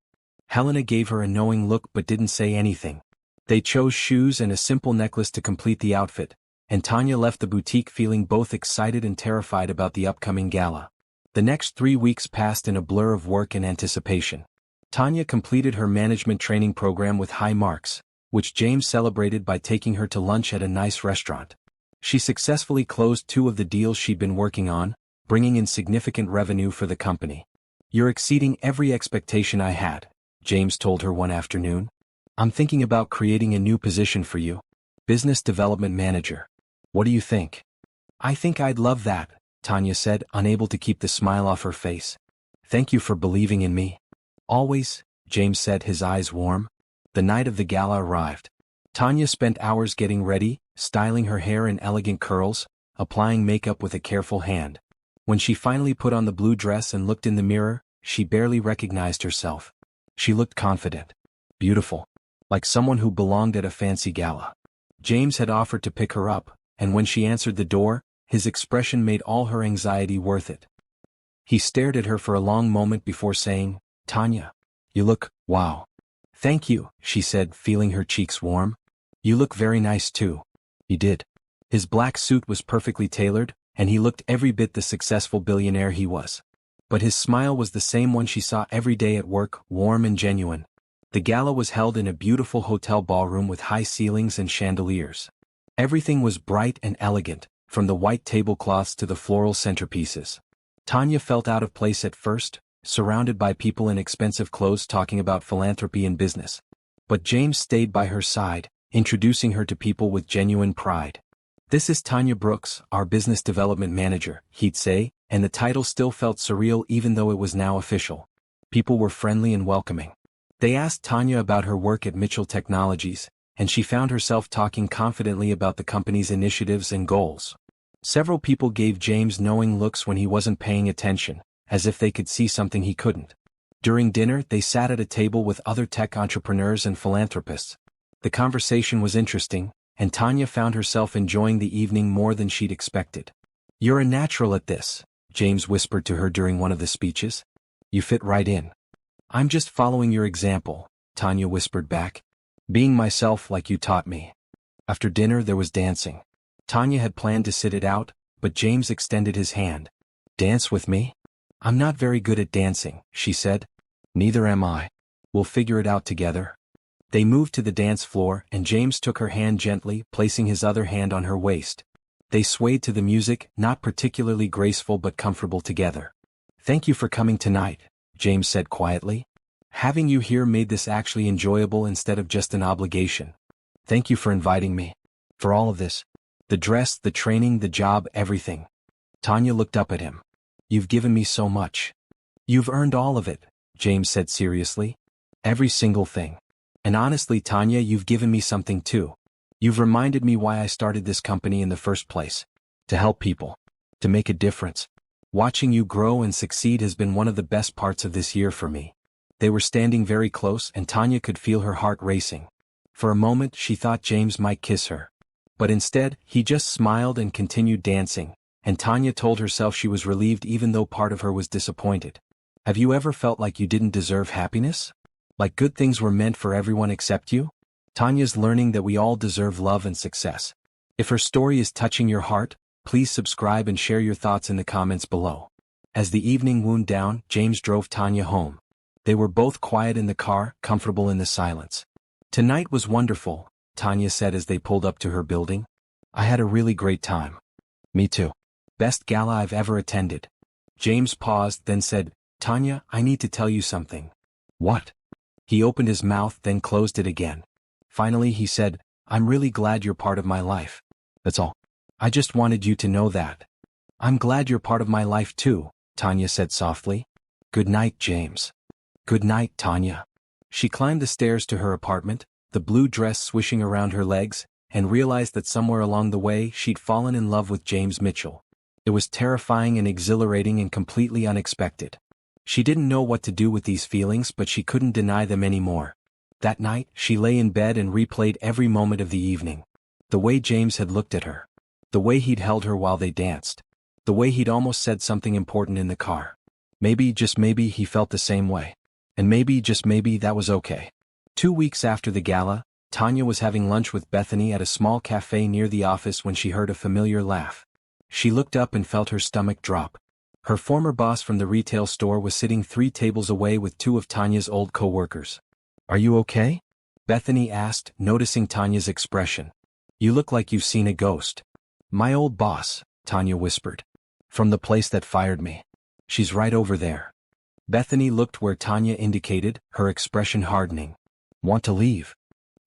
Helena gave her a knowing look but didn't say anything. They chose shoes and a simple necklace to complete the outfit, and Tanya left the boutique feeling both excited and terrified about the upcoming gala. The next 3 weeks passed in a blur of work and anticipation. Tanya completed her management training program with high marks, which James celebrated by taking her to lunch at a nice restaurant. She successfully closed 2 of the deals she'd been working on, bringing in significant revenue for the company. You're exceeding every expectation I had, James told her one afternoon. I'm thinking about creating a new position for you. Business Development Manager. What do you think? I think I'd love that, Tanya said, unable to keep the smile off her face. Thank you for believing in me. Always, James said, his eyes warm. The night of the gala arrived. Tanya spent hours getting ready, styling her hair in elegant curls, applying makeup with a careful hand. When she finally put on the blue dress and looked in the mirror, she barely recognized herself. She looked confident. Beautiful. Like someone who belonged at a fancy gala. James had offered to pick her up, and when she answered the door, his expression made all her anxiety worth it. He stared at her for a long moment before saying, Tanya, you look, wow. Thank you, she said, feeling her cheeks warm. You look very nice too. He did. His black suit was perfectly tailored, and he looked every bit the successful billionaire he was. But his smile was the same one she saw every day at work, warm and genuine. The gala was held in a beautiful hotel ballroom with high ceilings and chandeliers. Everything was bright and elegant, from the white tablecloths to the floral centerpieces. Tanya felt out of place at first, surrounded by people in expensive clothes talking about philanthropy and business. But James stayed by her side, introducing her to people with genuine pride. This is Tanya Brooks, our business development manager, he'd say, and the title still felt surreal even though it was now official. People were friendly and welcoming. They asked Tanya about her work at Mitchell Technologies, and she found herself talking confidently about the company's initiatives and goals. Several people gave James knowing looks when he wasn't paying attention, as if they could see something he couldn't. During dinner, they sat at a table with other tech entrepreneurs and philanthropists. The conversation was interesting, and Tanya found herself enjoying the evening more than she'd expected. You're a natural at this, James whispered to her during one of the speeches. You fit right in. I'm just following your example, Tanya whispered back. Being myself like you taught me. After dinner there was dancing. Tanya had planned to sit it out, but James extended his hand. Dance with me? I'm not very good at dancing, she said. Neither am I. We'll figure it out together. They moved to the dance floor and James took her hand gently, placing his other hand on her waist. They swayed to the music, not particularly graceful but comfortable together. Thank you for coming tonight, James said quietly. Having you here made this actually enjoyable instead of just an obligation. Thank you for inviting me. For all of this. The dress, the training, the job, everything. Tanya looked up at him. You've given me so much. You've earned all of it, James said seriously. Every single thing. And honestly, Tanya, you've given me something too. You've reminded me why I started this company in the first place. To help people. To make a difference. Watching you grow and succeed has been one of the best parts of this year for me. They were standing very close and Tanya could feel her heart racing. For a moment she thought James might kiss her. But instead, he just smiled and continued dancing, and Tanya told herself she was relieved even though part of her was disappointed. Have you ever felt like you didn't deserve happiness? Like good things were meant for everyone except you? Tanya's learning that we all deserve love and success. If her story is touching your heart, please subscribe and share your thoughts in the comments below. As the evening wound down, James drove Tanya home. They were both quiet in the car, comfortable in the silence. Tonight was wonderful, Tanya said as they pulled up to her building. I had a really great time. Me too. Best gala I've ever attended. James paused, then said, Tanya, I need to tell you something. What? He opened his mouth, then closed it again. Finally he said, I'm really glad you're part of my life. That's all. I just wanted you to know that. I'm glad you're part of my life too, Tanya said softly. Good night, James. Good night, Tanya. She climbed the stairs to her apartment, the blue dress swishing around her legs, and realized that somewhere along the way she'd fallen in love with James Mitchell. It was terrifying and exhilarating and completely unexpected. She didn't know what to do with these feelings, but she couldn't deny them anymore. That night, she lay in bed and replayed every moment of the evening. The way James had looked at her. The way he'd held her while they danced. The way he'd almost said something important in the car. Maybe, just maybe, he felt the same way. And maybe, just maybe, that was okay. 2 weeks after the gala, Tanya was having lunch with Bethany at a small cafe near the office when she heard a familiar laugh. She looked up and felt her stomach drop. Her former boss from the retail store was sitting 3 tables away with 2 of Tanya's old co-workers. Are you okay? Bethany asked, noticing Tanya's expression. You look like you've seen a ghost. My old boss, Tanya whispered. From the place that fired me. She's right over there. Bethany looked where Tanya indicated, her expression hardening. Want to leave?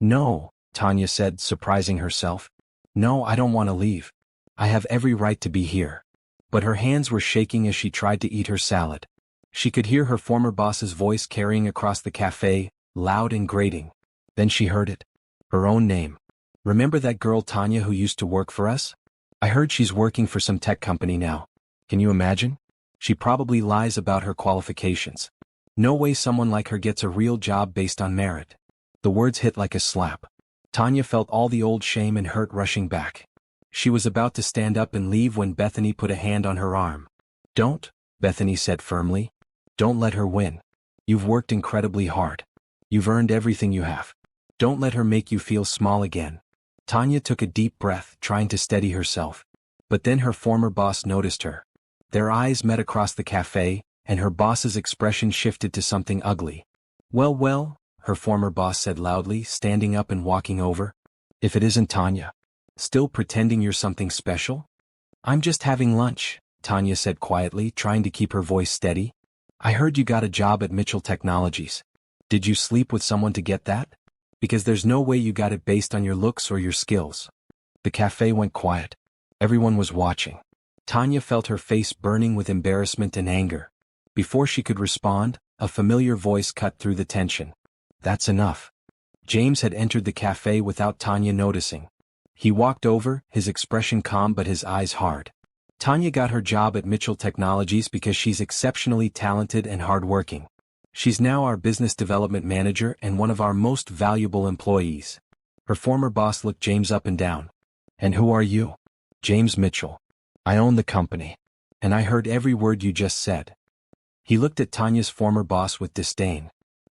No, Tanya said, surprising herself. No, I don't want to leave. I have every right to be here. But her hands were shaking as she tried to eat her salad. She could hear her former boss's voice carrying across the cafe, loud and grating. Then she heard it. Her own name. Remember that girl Tanya who used to work for us? I heard she's working for some tech company now. Can you imagine? She probably lies about her qualifications. No way someone like her gets a real job based on merit. The words hit like a slap. Tanya felt all the old shame and hurt rushing back. She was about to stand up and leave when Bethany put a hand on her arm. Don't, Bethany said firmly. Don't let her win. You've worked incredibly hard. You've earned everything you have. Don't let her make you feel small again. Tanya took a deep breath, trying to steady herself. But then her former boss noticed her. Their eyes met across the cafe, and her boss's expression shifted to something ugly. Well, her former boss said loudly, standing up and walking over. If it isn't Tanya. Still pretending you're something special? I'm just having lunch, Tanya said quietly, trying to keep her voice steady. I heard you got a job at Mitchell Technologies. Did you sleep with someone to get that? Because there's no way you got it based on your looks or your skills. The cafe went quiet. Everyone was watching. Tanya felt her face burning with embarrassment and anger. Before she could respond, a familiar voice cut through the tension. That's enough. James had entered the cafe without Tanya noticing. He walked over, his expression calm but his eyes hard. Tanya got her job at Mitchell Technologies because she's exceptionally talented and hardworking. She's now our business development manager and one of our most valuable employees. Her former boss looked James up and down. And who are you? James Mitchell. I own the company. And I heard every word you just said. He looked at Tanya's former boss with disdain.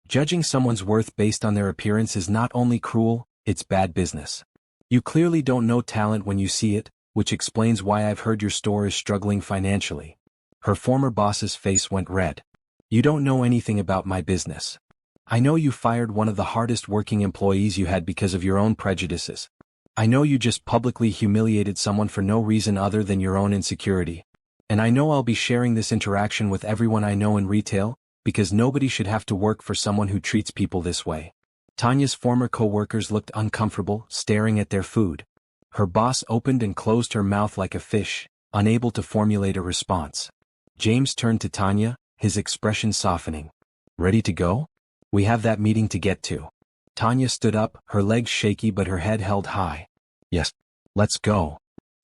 Judging someone's worth based on their appearance is not only cruel, it's bad business. You clearly don't know talent when you see it, which explains why I've heard your store is struggling financially. Her former boss's face went red. You don't know anything about my business. I know you fired one of the hardest working employees you had because of your own prejudices. I know you just publicly humiliated someone for no reason other than your own insecurity. And I know I'll be sharing this interaction with everyone I know in retail, because nobody should have to work for someone who treats people this way. Tanya's former co-workers looked uncomfortable, staring at their food. Her boss opened and closed her mouth like a fish, unable to formulate a response. James turned to Tanya, his expression softening. Ready to go? We have that meeting to get to. Tanya stood up, her legs shaky but her head held high. Yes. Let's go.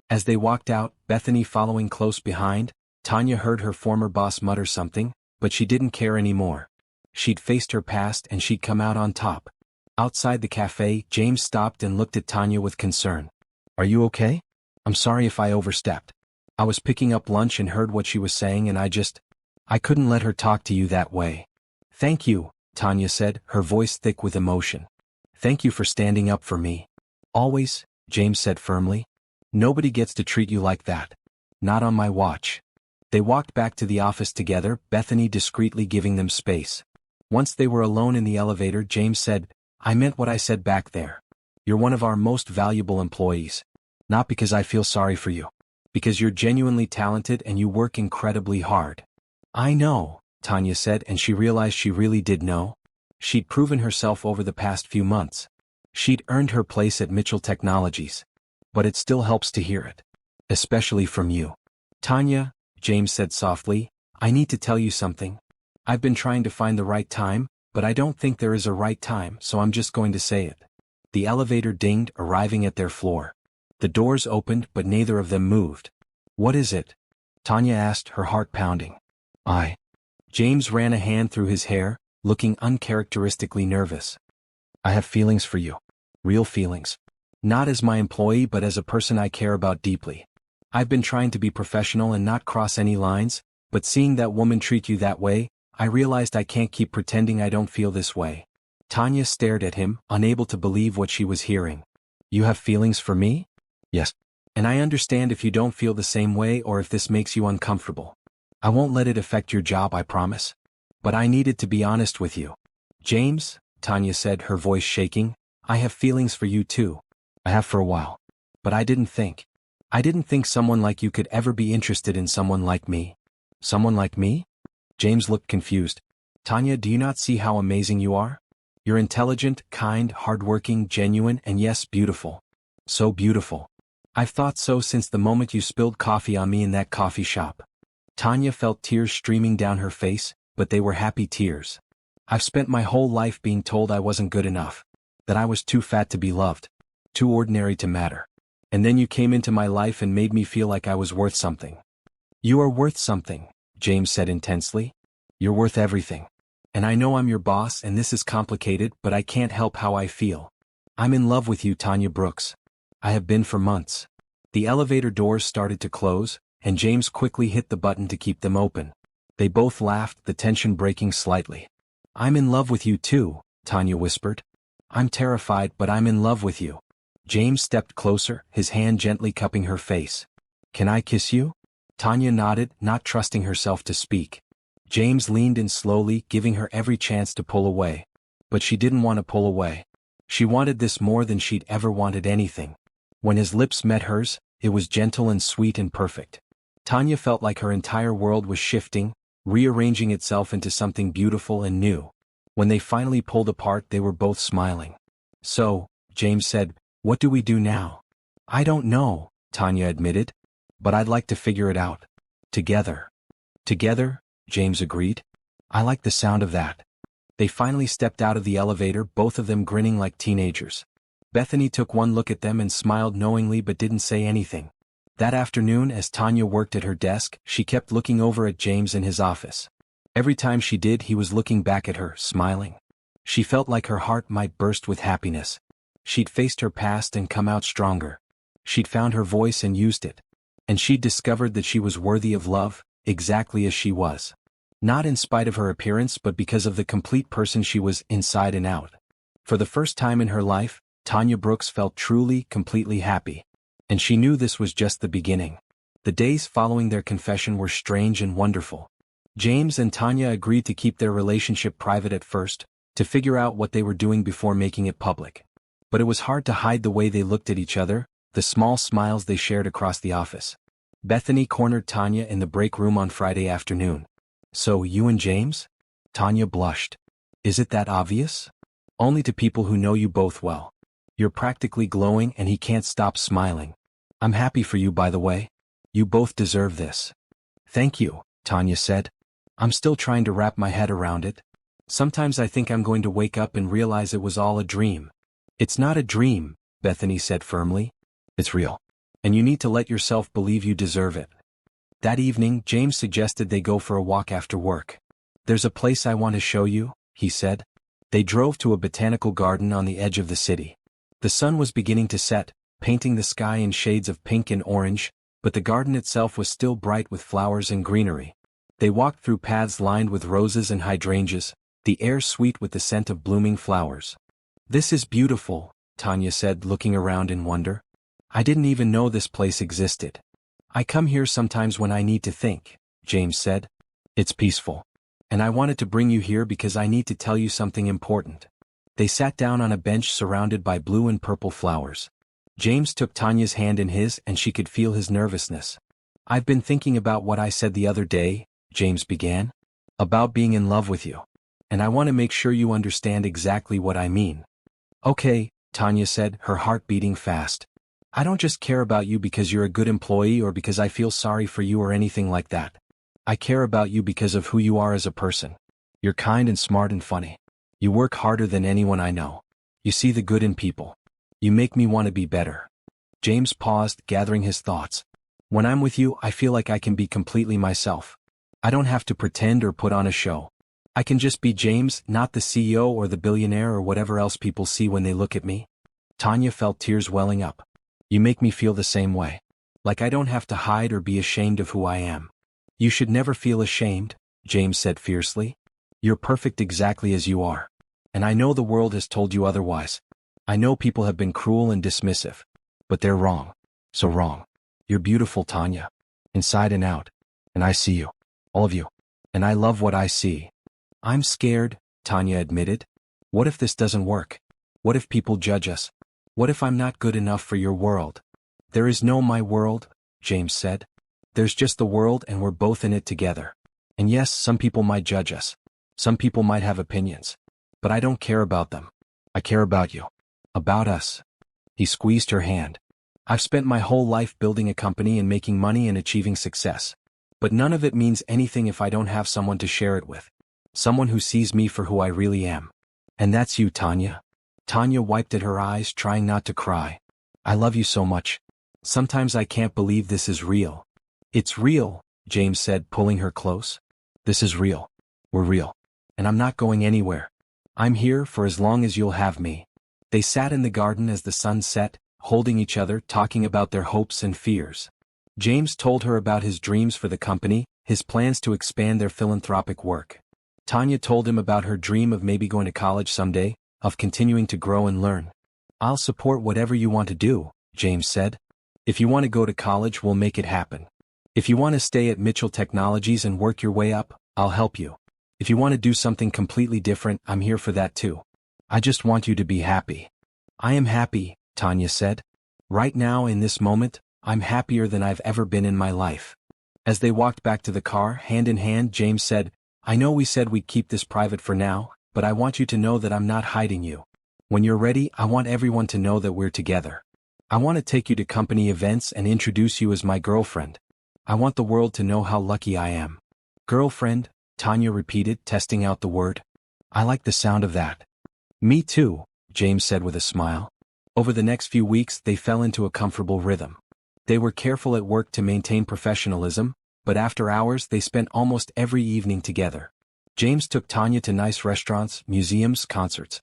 As they walked out, Bethany following close behind, Tanya heard her former boss mutter something, but she didn't care anymore. She'd faced her past and she'd come out on top. Outside the cafe, James stopped and looked at Tanya with concern. Are you okay? I'm sorry if I overstepped. I was picking up lunch and heard what she was saying and I couldn't let her talk to you that way. Thank you, Tanya said, her voice thick with emotion. Thank you for standing up for me. Always, James said firmly. Nobody gets to treat you like that. Not on my watch. They walked back to the office together, Bethany discreetly giving them space. Once they were alone in the elevator, James said, I meant what I said back there. You're one of our most valuable employees. Not because I feel sorry for you. Because you're genuinely talented and you work incredibly hard. I know, Tanya said, and she realized she really did know. She'd proven herself over the past few months. She'd earned her place at Mitchell Technologies. But it still helps to hear it. Especially from you. Tanya, James said softly, I need to tell you something. I've been trying to find the right time, but I don't think there is a right time, so I'm just going to say it. The elevator dinged, arriving at their floor. The doors opened, but neither of them moved. What is it? Tanya asked, her heart pounding. James ran a hand through his hair, looking uncharacteristically nervous. I have feelings for you. Real feelings. Not as my employee but as a person I care about deeply. I've been trying to be professional and not cross any lines, but seeing that woman treat you that way, I realized I can't keep pretending I don't feel this way. Tanya stared at him, unable to believe what she was hearing. You have feelings for me? Yes. And I understand if you don't feel the same way or if this makes you uncomfortable. I won't let it affect your job, I promise. But I needed to be honest with you. James, Tanya said, her voice shaking, I have feelings for you too. I have for a while. But I didn't think someone like you could ever be interested in someone like me. Someone like me? James looked confused. Tanya, do you not see how amazing you are? You're intelligent, kind, hardworking, genuine, and yes, beautiful. So beautiful. I've thought so since the moment you spilled coffee on me in that coffee shop. Tanya felt tears streaming down her face, but they were happy tears. I've spent my whole life being told I wasn't good enough. That I was too fat to be loved. Too ordinary to matter. And then you came into my life and made me feel like I was worth something. You are worth something, James said intensely. You're worth everything. And I know I'm your boss and this is complicated, but I can't help how I feel. I'm in love with you, Tanya Brooks. I have been for months. The elevator doors started to close, and James quickly hit the button to keep them open. They both laughed, the tension breaking slightly. I'm in love with you too, Tanya whispered. I'm terrified, but I'm in love with you. James stepped closer, his hand gently cupping her face. Can I kiss you? Tanya nodded, not trusting herself to speak. James leaned in slowly, giving her every chance to pull away. But she didn't want to pull away. She wanted this more than she'd ever wanted anything. When his lips met hers, it was gentle and sweet and perfect. Tanya felt like her entire world was shifting, rearranging itself into something beautiful and new. When they finally pulled apart, they were both smiling. So, James said, what do we do now? I don't know, Tanya admitted. But I'd like to figure it out. Together. Together, James agreed. I like the sound of that. They finally stepped out of the elevator, both of them grinning like teenagers. Bethany took one look at them and smiled knowingly but didn't say anything. That afternoon, as Tanya worked at her desk, she kept looking over at James in his office. Every time she did, he was looking back at her, smiling. She felt like her heart might burst with happiness. She'd faced her past and come out stronger. She'd found her voice and used it. And she discovered that she was worthy of love, exactly as she was. Not in spite of her appearance but because of the complete person she was inside and out. For the first time in her life, Tanya Brooks felt truly, completely happy. And she knew this was just the beginning. The days following their confession were strange and wonderful. James and Tanya agreed to keep their relationship private at first, to figure out what they were doing before making it public. But it was hard to hide the way they looked at each other, the small smiles they shared across the office. Bethany cornered Tanya in the break room on Friday afternoon. "So, you and James?" Tanya blushed. "Is it that obvious?" "Only to people who know you both well. You're practically glowing and he can't stop smiling. I'm happy for you, by the way. You both deserve this." "Thank you," Tanya said. "I'm still trying to wrap my head around it. Sometimes I think I'm going to wake up and realize it was all a dream." "It's not a dream," Bethany said firmly. "It's real. And you need to let yourself believe you deserve it." That evening, James suggested they go for a walk after work. "There's a place I want to show you," he said. They drove to a botanical garden on the edge of the city. The sun was beginning to set, painting the sky in shades of pink and orange, but the garden itself was still bright with flowers and greenery. They walked through paths lined with roses and hydrangeas, the air sweet with the scent of blooming flowers. "This is beautiful," Tanya said, looking around in wonder. "I didn't even know this place existed." "I come here sometimes when I need to think," James said. "It's peaceful. And I wanted to bring you here because I need to tell you something important." They sat down on a bench surrounded by blue and purple flowers. James took Tanya's hand in his and she could feel his nervousness. "I've been thinking about what I said the other day," James began. "About being in love with you. And I want to make sure you understand exactly what I mean." "Okay," Tanya said, her heart beating fast. "I don't just care about you because you're a good employee or because I feel sorry for you or anything like that. I care about you because of who you are as a person. You're kind and smart and funny. You work harder than anyone I know. You see the good in people. You make me want to be better." James paused, gathering his thoughts. "When I'm with you, I feel like I can be completely myself. I don't have to pretend or put on a show. I can just be James, not the CEO or the billionaire or whatever else people see when they look at me." Tanya felt tears welling up. "You make me feel the same way. Like I don't have to hide or be ashamed of who I am." "You should never feel ashamed," James said fiercely. "You're perfect exactly as you are. And I know the world has told you otherwise. I know people have been cruel and dismissive. But they're wrong. So wrong. You're beautiful, Tanya. Inside and out. And I see you. All of you. And I love what I see." "I'm scared," Tanya admitted. "What if this doesn't work? What if people judge us? What if I'm not good enough for your world?" "There is no my world," James said. "There's just the world and we're both in it together. And yes, some people might judge us. Some people might have opinions. But I don't care about them. I care about you. About us." He squeezed her hand. "I've spent my whole life building a company and making money and achieving success. But none of it means anything if I don't have someone to share it with. Someone who sees me for who I really am. And that's you, Tanya." Tanya wiped at her eyes, trying not to cry. "I love you so much. Sometimes I can't believe this is real." "It's real," James said, pulling her close. "This is real. We're real. And I'm not going anywhere. I'm here for as long as you'll have me." They sat in the garden as the sun set, holding each other, talking about their hopes and fears. James told her about his dreams for the company, his plans to expand their philanthropic work. Tanya told him about her dream of maybe going to college someday, of continuing to grow and learn. "I'll support whatever you want to do," James said. "If you want to go to college, we'll make it happen. If you want to stay at Mitchell Technologies and work your way up, I'll help you. If you want to do something completely different, I'm here for that too. I just want you to be happy." "I am happy," Tanya said. "Right now in this moment, I'm happier than I've ever been in my life." As they walked back to the car, hand in hand, James said, "I know we said we'd keep this private for now, but I want you to know that I'm not hiding you. When you're ready, I want everyone to know that we're together. I want to take you to company events and introduce you as my girlfriend. I want the world to know how lucky I am." "Girlfriend," Tanya repeated, testing out the word. "I like the sound of that." "Me too," James said with a smile. Over the next few weeks, they fell into a comfortable rhythm. They were careful at work to maintain professionalism, but after hours they spent almost every evening together. James took Tanya to nice restaurants, museums, concerts.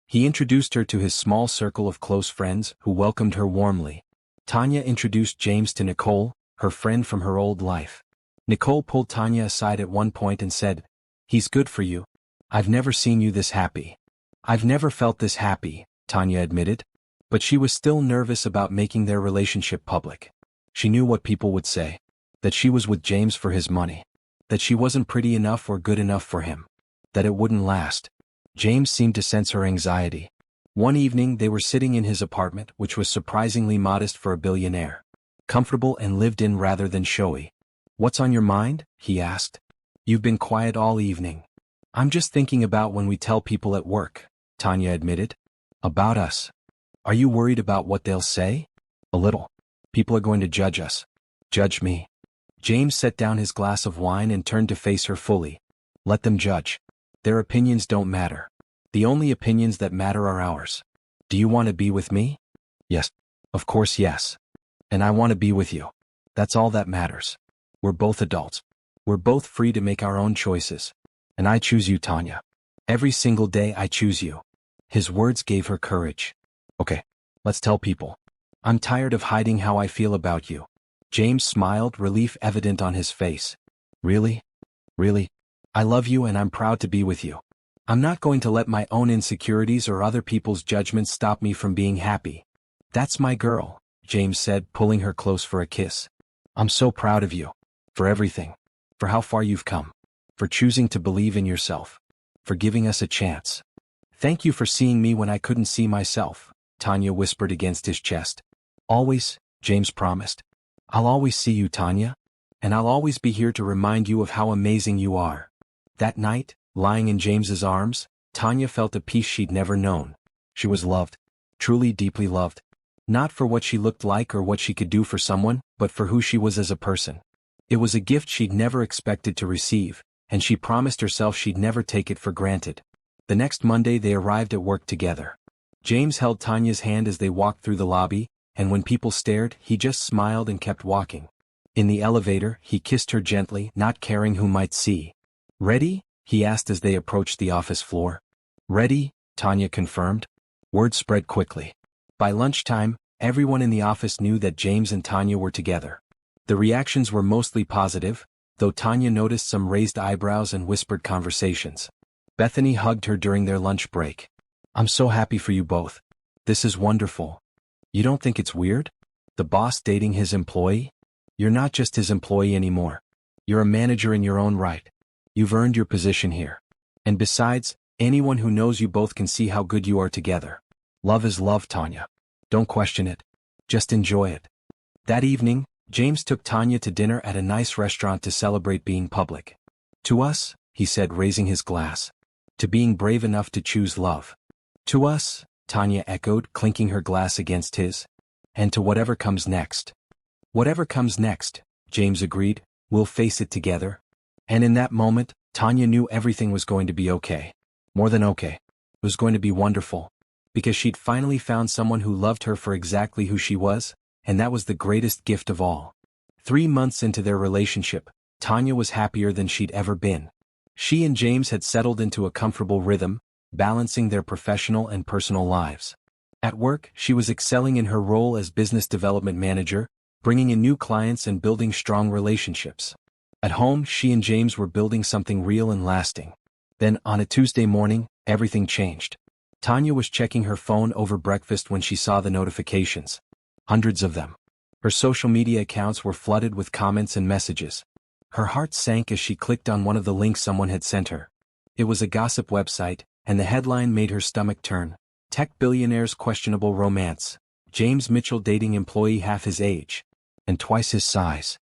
He introduced her to his small circle of close friends, who welcomed her warmly. Tanya introduced James to Nicole, her friend from her old life. Nicole pulled Tanya aside at one point and said, "He's good for you. I've never seen you this happy." "I've never felt this happy," Tanya admitted. But she was still nervous about making their relationship public. She knew what people would say. That she was with James for his money. That she wasn't pretty enough or good enough for him. That it wouldn't last. James seemed to sense her anxiety. One evening they were sitting in his apartment, which was surprisingly modest for a billionaire. Comfortable and lived in rather than showy. "What's on your mind?" he asked. "You've been quiet all evening." "I'm just thinking about when we tell people at work," Tanya admitted. "About us. Are you worried about what they'll say?" "A little. People are going to judge us." "Judge me?" James set down his glass of wine and turned to face her fully. "Let them judge. Their opinions don't matter. The only opinions that matter are ours. Do you want to be with me?" "Yes. Of course yes. And I want to be with you. That's all that matters. We're both adults. We're both free to make our own choices. And I choose you, Tanya. Every single day I choose you." His words gave her courage. "Okay, let's tell people. I'm tired of hiding how I feel about you." James smiled, relief evident on his face. "Really? Really? I love you and I'm proud to be with you. I'm not going to let my own insecurities or other people's judgments stop me from being happy." "That's my girl," James said, pulling her close for a kiss. "I'm so proud of you. For everything. For how far you've come. For choosing to believe in yourself. For giving us a chance. Thank you for seeing me when I couldn't see myself," Tanya whispered against his chest. "Always," James promised. "I'll always see you, Tanya. And I'll always be here to remind you of how amazing you are." That night, lying in James's arms, Tanya felt a peace she'd never known. She was loved. Truly deeply loved. Not for what she looked like or what she could do for someone, but for who she was as a person. It was a gift she'd never expected to receive, and she promised herself she'd never take it for granted. The next Monday they arrived at work together. James held Tanya's hand as they walked through the lobby, and when people stared, he just smiled and kept walking. In the elevator, he kissed her gently, not caring who might see. "Ready?" he asked as they approached the office floor. "Ready," Tanya confirmed. Word spread quickly. By lunchtime, everyone in the office knew that James and Tanya were together. The reactions were mostly positive, though Tanya noticed some raised eyebrows and whispered conversations. Bethany hugged her during their lunch break. "I'm so happy for you both. This is wonderful. You don't think it's weird? The boss dating his employee? You're not just his employee anymore. You're a manager in your own right. You've earned your position here. And besides, anyone who knows you both can see how good you are together. Love is love, Tanya. Don't question it. Just enjoy it." That evening, James took Tanya to dinner at a nice restaurant to celebrate being public. "To us," he said, raising his glass. "To being brave enough to choose love." "To us," Tanya echoed, clinking her glass against his. "And to whatever comes next." "Whatever comes next," James agreed, "we'll face it together." And in that moment, Tanya knew everything was going to be okay. More than okay. It was going to be wonderful. Because she'd finally found someone who loved her for exactly who she was, and that was the greatest gift of all. 3 months into their relationship, Tanya was happier than she'd ever been. She and James had settled into a comfortable rhythm, balancing their professional and personal lives. At work, she was excelling in her role as business development manager, bringing in new clients and building strong relationships. At home, she and James were building something real and lasting. Then, on a Tuesday morning, everything changed. Tanya was checking her phone over breakfast when she saw the notifications. Hundreds of them. Her social media accounts were flooded with comments and messages. Her heart sank as she clicked on one of the links someone had sent her. It was a gossip website, and the headline made her stomach turn. "Tech billionaire's questionable romance. James Mitchell dating employee half his age. And twice his size."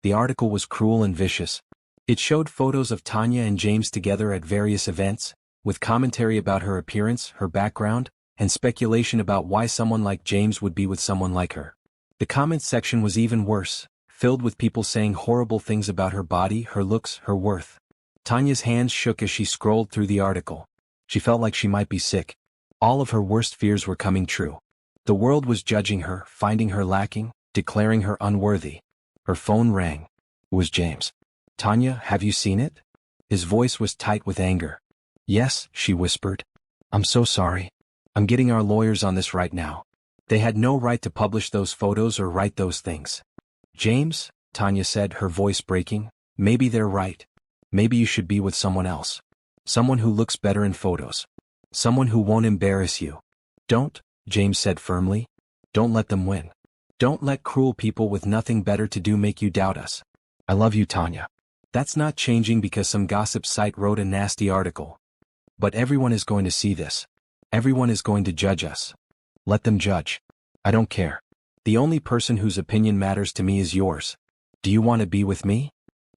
The article was cruel and vicious. It showed photos of Tanya and James together at various events, with commentary about her appearance, her background, and speculation about why someone like James would be with someone like her. The comments section was even worse, filled with people saying horrible things about her body, her looks, her worth. Tanya's hands shook as she scrolled through the article. She felt like she might be sick. All of her worst fears were coming true. The world was judging her, finding her lacking, declaring her unworthy. Her phone rang. It was James. "Tanya, have you seen it?" His voice was tight with anger. "Yes," she whispered. "I'm so sorry. I'm getting our lawyers on this right now. They had no right to publish those photos or write those things." "James?" Tanya said, her voice breaking. Maybe they're right. Maybe you should be with someone else. Someone who looks better in photos. Someone who won't embarrass you. Don't, James said firmly. Don't let them win. Don't let cruel people with nothing better to do make you doubt us. I love you, Tanya. That's not changing because some gossip site wrote a nasty article. But everyone is going to see this. Everyone is going to judge us. Let them judge. I don't care. The only person whose opinion matters to me is yours. Do you want to be with me?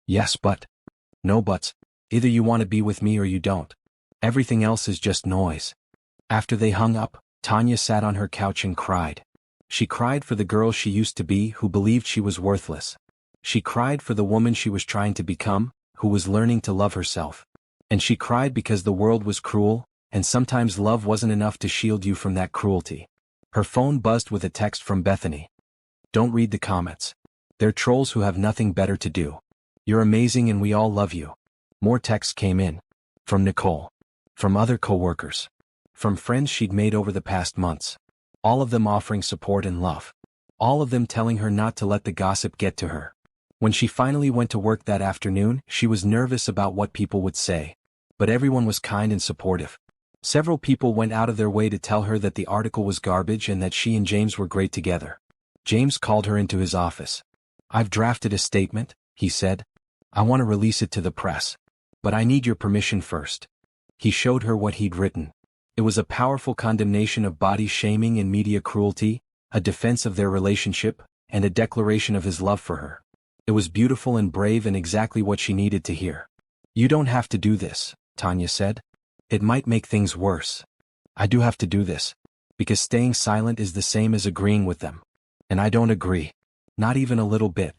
Yes, but. No buts. Either you want to be with me or you don't. Everything else is just noise. After they hung up, Tanya sat on her couch and cried. She cried for the girl she used to be who believed she was worthless. She cried for the woman she was trying to become, who was learning to love herself. And she cried because the world was cruel, and sometimes love wasn't enough to shield you from that cruelty. Her phone buzzed with a text from Bethany. Don't read the comments. They're trolls who have nothing better to do. You're amazing and we all love you. More texts came in. From Nicole. From other co-workers. From friends she'd made over the past months. All of them offering support and love. All of them telling her not to let the gossip get to her. When she finally went to work that afternoon, she was nervous about what people would say. But everyone was kind and supportive. Several people went out of their way to tell her that the article was garbage and that she and James were great together. James called her into his office. I've drafted a statement, he said. I want to release it to the press. But I need your permission first. He showed her what he'd written. It was a powerful condemnation of body shaming and media cruelty, a defense of their relationship, and a declaration of his love for her. It was beautiful and brave and exactly what she needed to hear. You don't have to do this, Tanya said. It might make things worse. I do have to do this. Because staying silent is the same as agreeing with them. And I don't agree. Not even a little bit.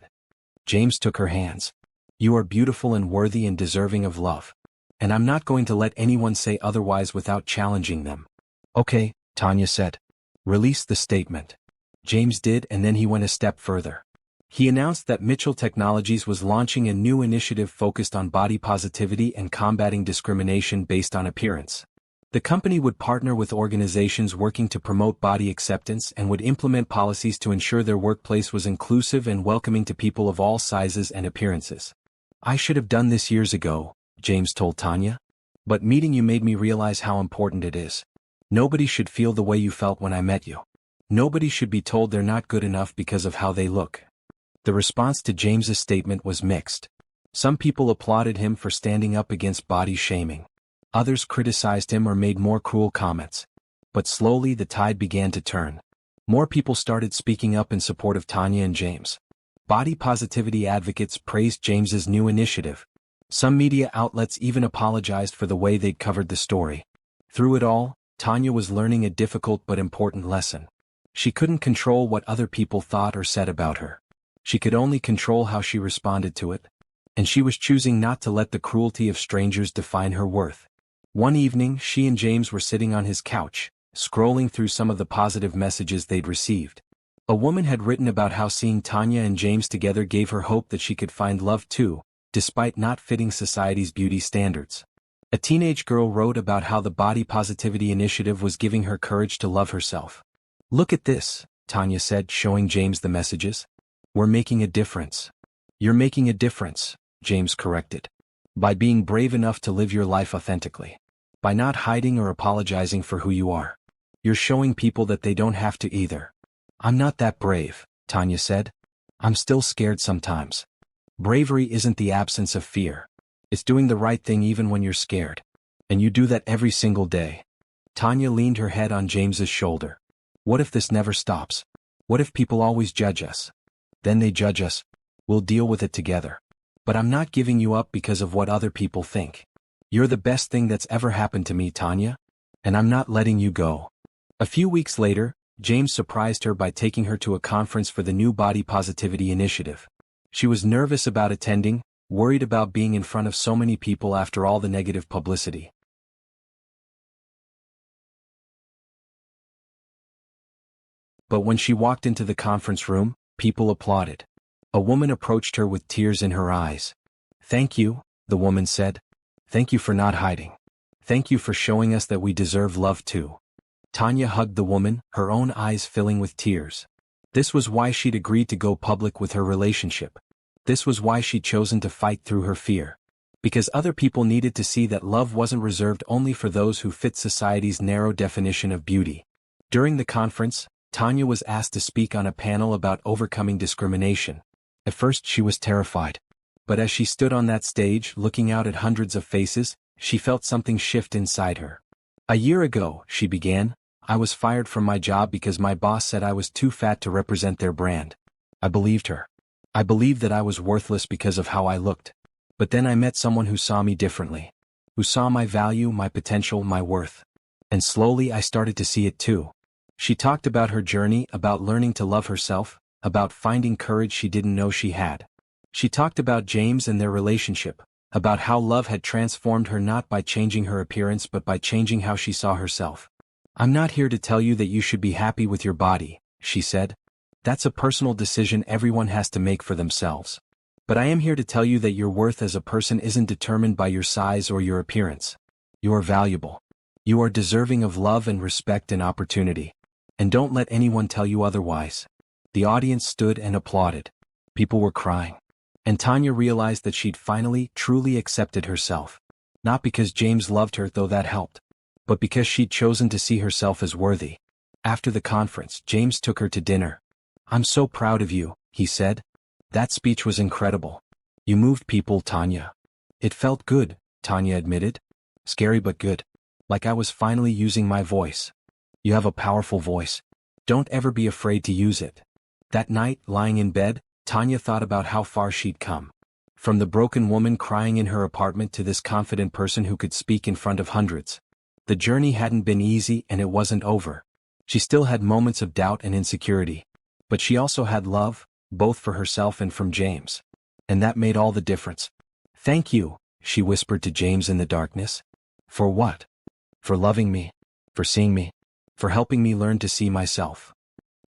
James took her hands. You are beautiful and worthy and deserving of love. And I'm not going to let anyone say otherwise without challenging them. Okay, Tanya said. Release the statement. James did, and then he went a step further. He announced that Mitchell Technologies was launching a new initiative focused on body positivity and combating discrimination based on appearance. The company would partner with organizations working to promote body acceptance and would implement policies to ensure their workplace was inclusive and welcoming to people of all sizes and appearances. I should have done this years ago, James told Tanya. But meeting you made me realize how important it is. Nobody should feel the way you felt when I met you. Nobody should be told they're not good enough because of how they look. The response to James's statement was mixed. Some people applauded him for standing up against body shaming. Others criticized him or made more cruel comments. But slowly the tide began to turn. More people started speaking up in support of Tanya and James. Body positivity advocates praised James's new initiative. Some media outlets even apologized for the way they'd covered the story. Through it all, Tanya was learning a difficult but important lesson. She couldn't control what other people thought or said about her. She could only control how she responded to it. And she was choosing not to let the cruelty of strangers define her worth. One evening, she and James were sitting on his couch, scrolling through some of the positive messages they'd received. A woman had written about how seeing Tanya and James together gave her hope that she could find love too, despite not fitting society's beauty standards. A teenage girl wrote about how the body positivity initiative was giving her courage to love herself. Look at this, Tanya said, showing James the messages. We're making a difference. You're making a difference, James corrected. By being brave enough to live your life authentically. By not hiding or apologizing for who you are. You're showing people that they don't have to either. I'm not that brave, Tanya said. I'm still scared sometimes. Bravery isn't the absence of fear. It's doing the right thing even when you're scared. And you do that every single day. Tanya leaned her head on James's shoulder. What if this never stops? What if people always judge us? Then they judge us. We'll deal with it together. But I'm not giving you up because of what other people think. You're the best thing that's ever happened to me, Tanya. And I'm not letting you go. A few weeks later, James surprised her by taking her to a conference for the new Body Positivity Initiative. She was nervous about attending, worried about being in front of so many people after all the negative publicity. But when she walked into the conference room, people applauded. A woman approached her with tears in her eyes. Thank you, the woman said. Thank you for not hiding. Thank you for showing us that we deserve love too. Tanya hugged the woman, her own eyes filling with tears. This was why she'd agreed to go public with her relationship. This was why she'd chosen to fight through her fear. Because other people needed to see that love wasn't reserved only for those who fit society's narrow definition of beauty. During the conference, Tanya was asked to speak on a panel about overcoming discrimination. At first she was terrified. But as she stood on that stage looking out at hundreds of faces, she felt something shift inside her. "A year ago," she began, "I was fired from my job because my boss said I was too fat to represent their brand. I believed her. I believed that I was worthless because of how I looked. But then I met someone who saw me differently. Who saw my value, my potential, my worth. And slowly I started to see it too." She talked about her journey, about learning to love herself, about finding courage she didn't know she had. She talked about James and their relationship, about how love had transformed her not by changing her appearance but by changing how she saw herself. "I'm not here to tell you that you should be happy with your body," she said. "That's a personal decision everyone has to make for themselves. But I am here to tell you that your worth as a person isn't determined by your size or your appearance. You are valuable. You are deserving of love and respect and opportunity. And don't let anyone tell you otherwise." The audience stood and applauded. People were crying. And Tanya realized that she'd finally, truly accepted herself. Not because James loved her, though that helped, but because she'd chosen to see herself as worthy. After the conference, James took her to dinner. "I'm so proud of you," he said. "That speech was incredible. You moved people, Tanya." "It felt good," Tanya admitted. "Scary but good. Like I was finally using my voice." "You have a powerful voice. Don't ever be afraid to use it." That night, lying in bed, Tanya thought about how far she'd come. From the broken woman crying in her apartment to this confident person who could speak in front of hundreds. The journey hadn't been easy and it wasn't over. She still had moments of doubt and insecurity. But she also had love, both for herself and from James. And that made all the difference. "Thank you," she whispered to James in the darkness. "For what?" "For loving me. For seeing me. For helping me learn to see myself."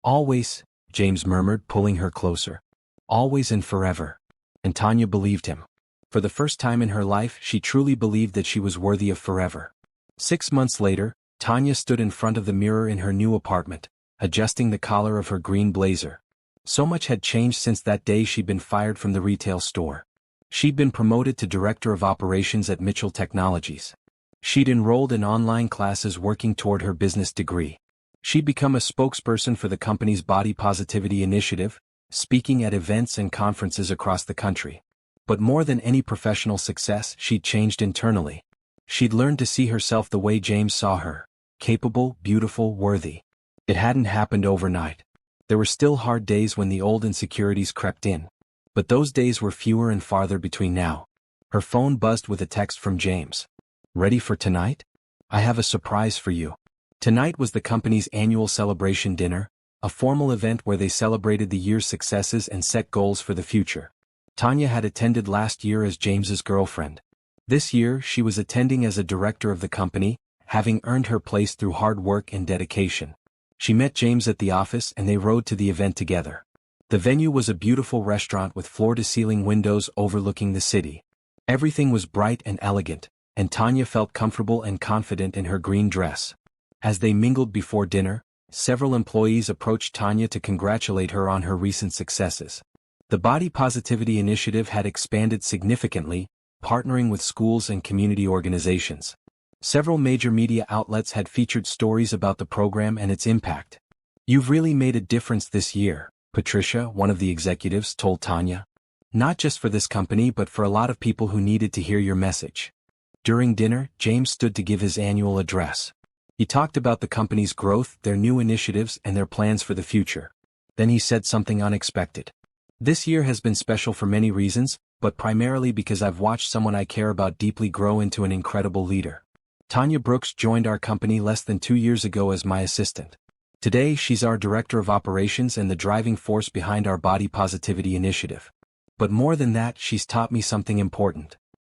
"Always," James murmured, pulling her closer. "Always and forever." And Tanya believed him. For the first time in her life, she truly believed that she was worthy of forever. 6 months later, Tanya stood in front of the mirror in her new apartment, adjusting the collar of her green blazer. So much had changed since that day she'd been fired from the retail store. She'd been promoted to Director of Operations at Mitchell Technologies. She'd enrolled in online classes working toward her business degree. She'd become a spokesperson for the company's body positivity initiative, speaking at events and conferences across the country. But more than any professional success, she'd changed internally. She'd learned to see herself the way James saw her: capable, beautiful, worthy. It hadn't happened overnight. There were still hard days when the old insecurities crept in. But those days were fewer and farther between now. Her phone buzzed with a text from James. "Ready for tonight? I have a surprise for you." Tonight was the company's annual celebration dinner, a formal event where they celebrated the year's successes and set goals for the future. Tanya had attended last year as James's girlfriend. This year she was attending as a director of the company, having earned her place through hard work and dedication. She met James at the office and they rode to the event together. The venue was a beautiful restaurant with floor-to-ceiling windows overlooking the city. Everything was bright and elegant, and Tanya felt comfortable and confident in her green dress. As they mingled before dinner, several employees approached Tanya to congratulate her on her recent successes. The Body Positivity Initiative had expanded significantly, partnering with schools and community organizations. Several major media outlets had featured stories about the program and its impact. "You've really made a difference this year," Patricia, one of the executives, told Tanya. "Not just for this company but for a lot of people who needed to hear your message." During dinner, James stood to give his annual address. He talked about the company's growth, their new initiatives, and their plans for the future. Then he said something unexpected. "This year has been special for many reasons, but primarily because I've watched someone I care about deeply grow into an incredible leader. Tanya Brooks joined our company less than 2 years ago as my assistant. Today she's our Director of Operations and the driving force behind our Body Positivity Initiative. But more than that, she's taught me something important."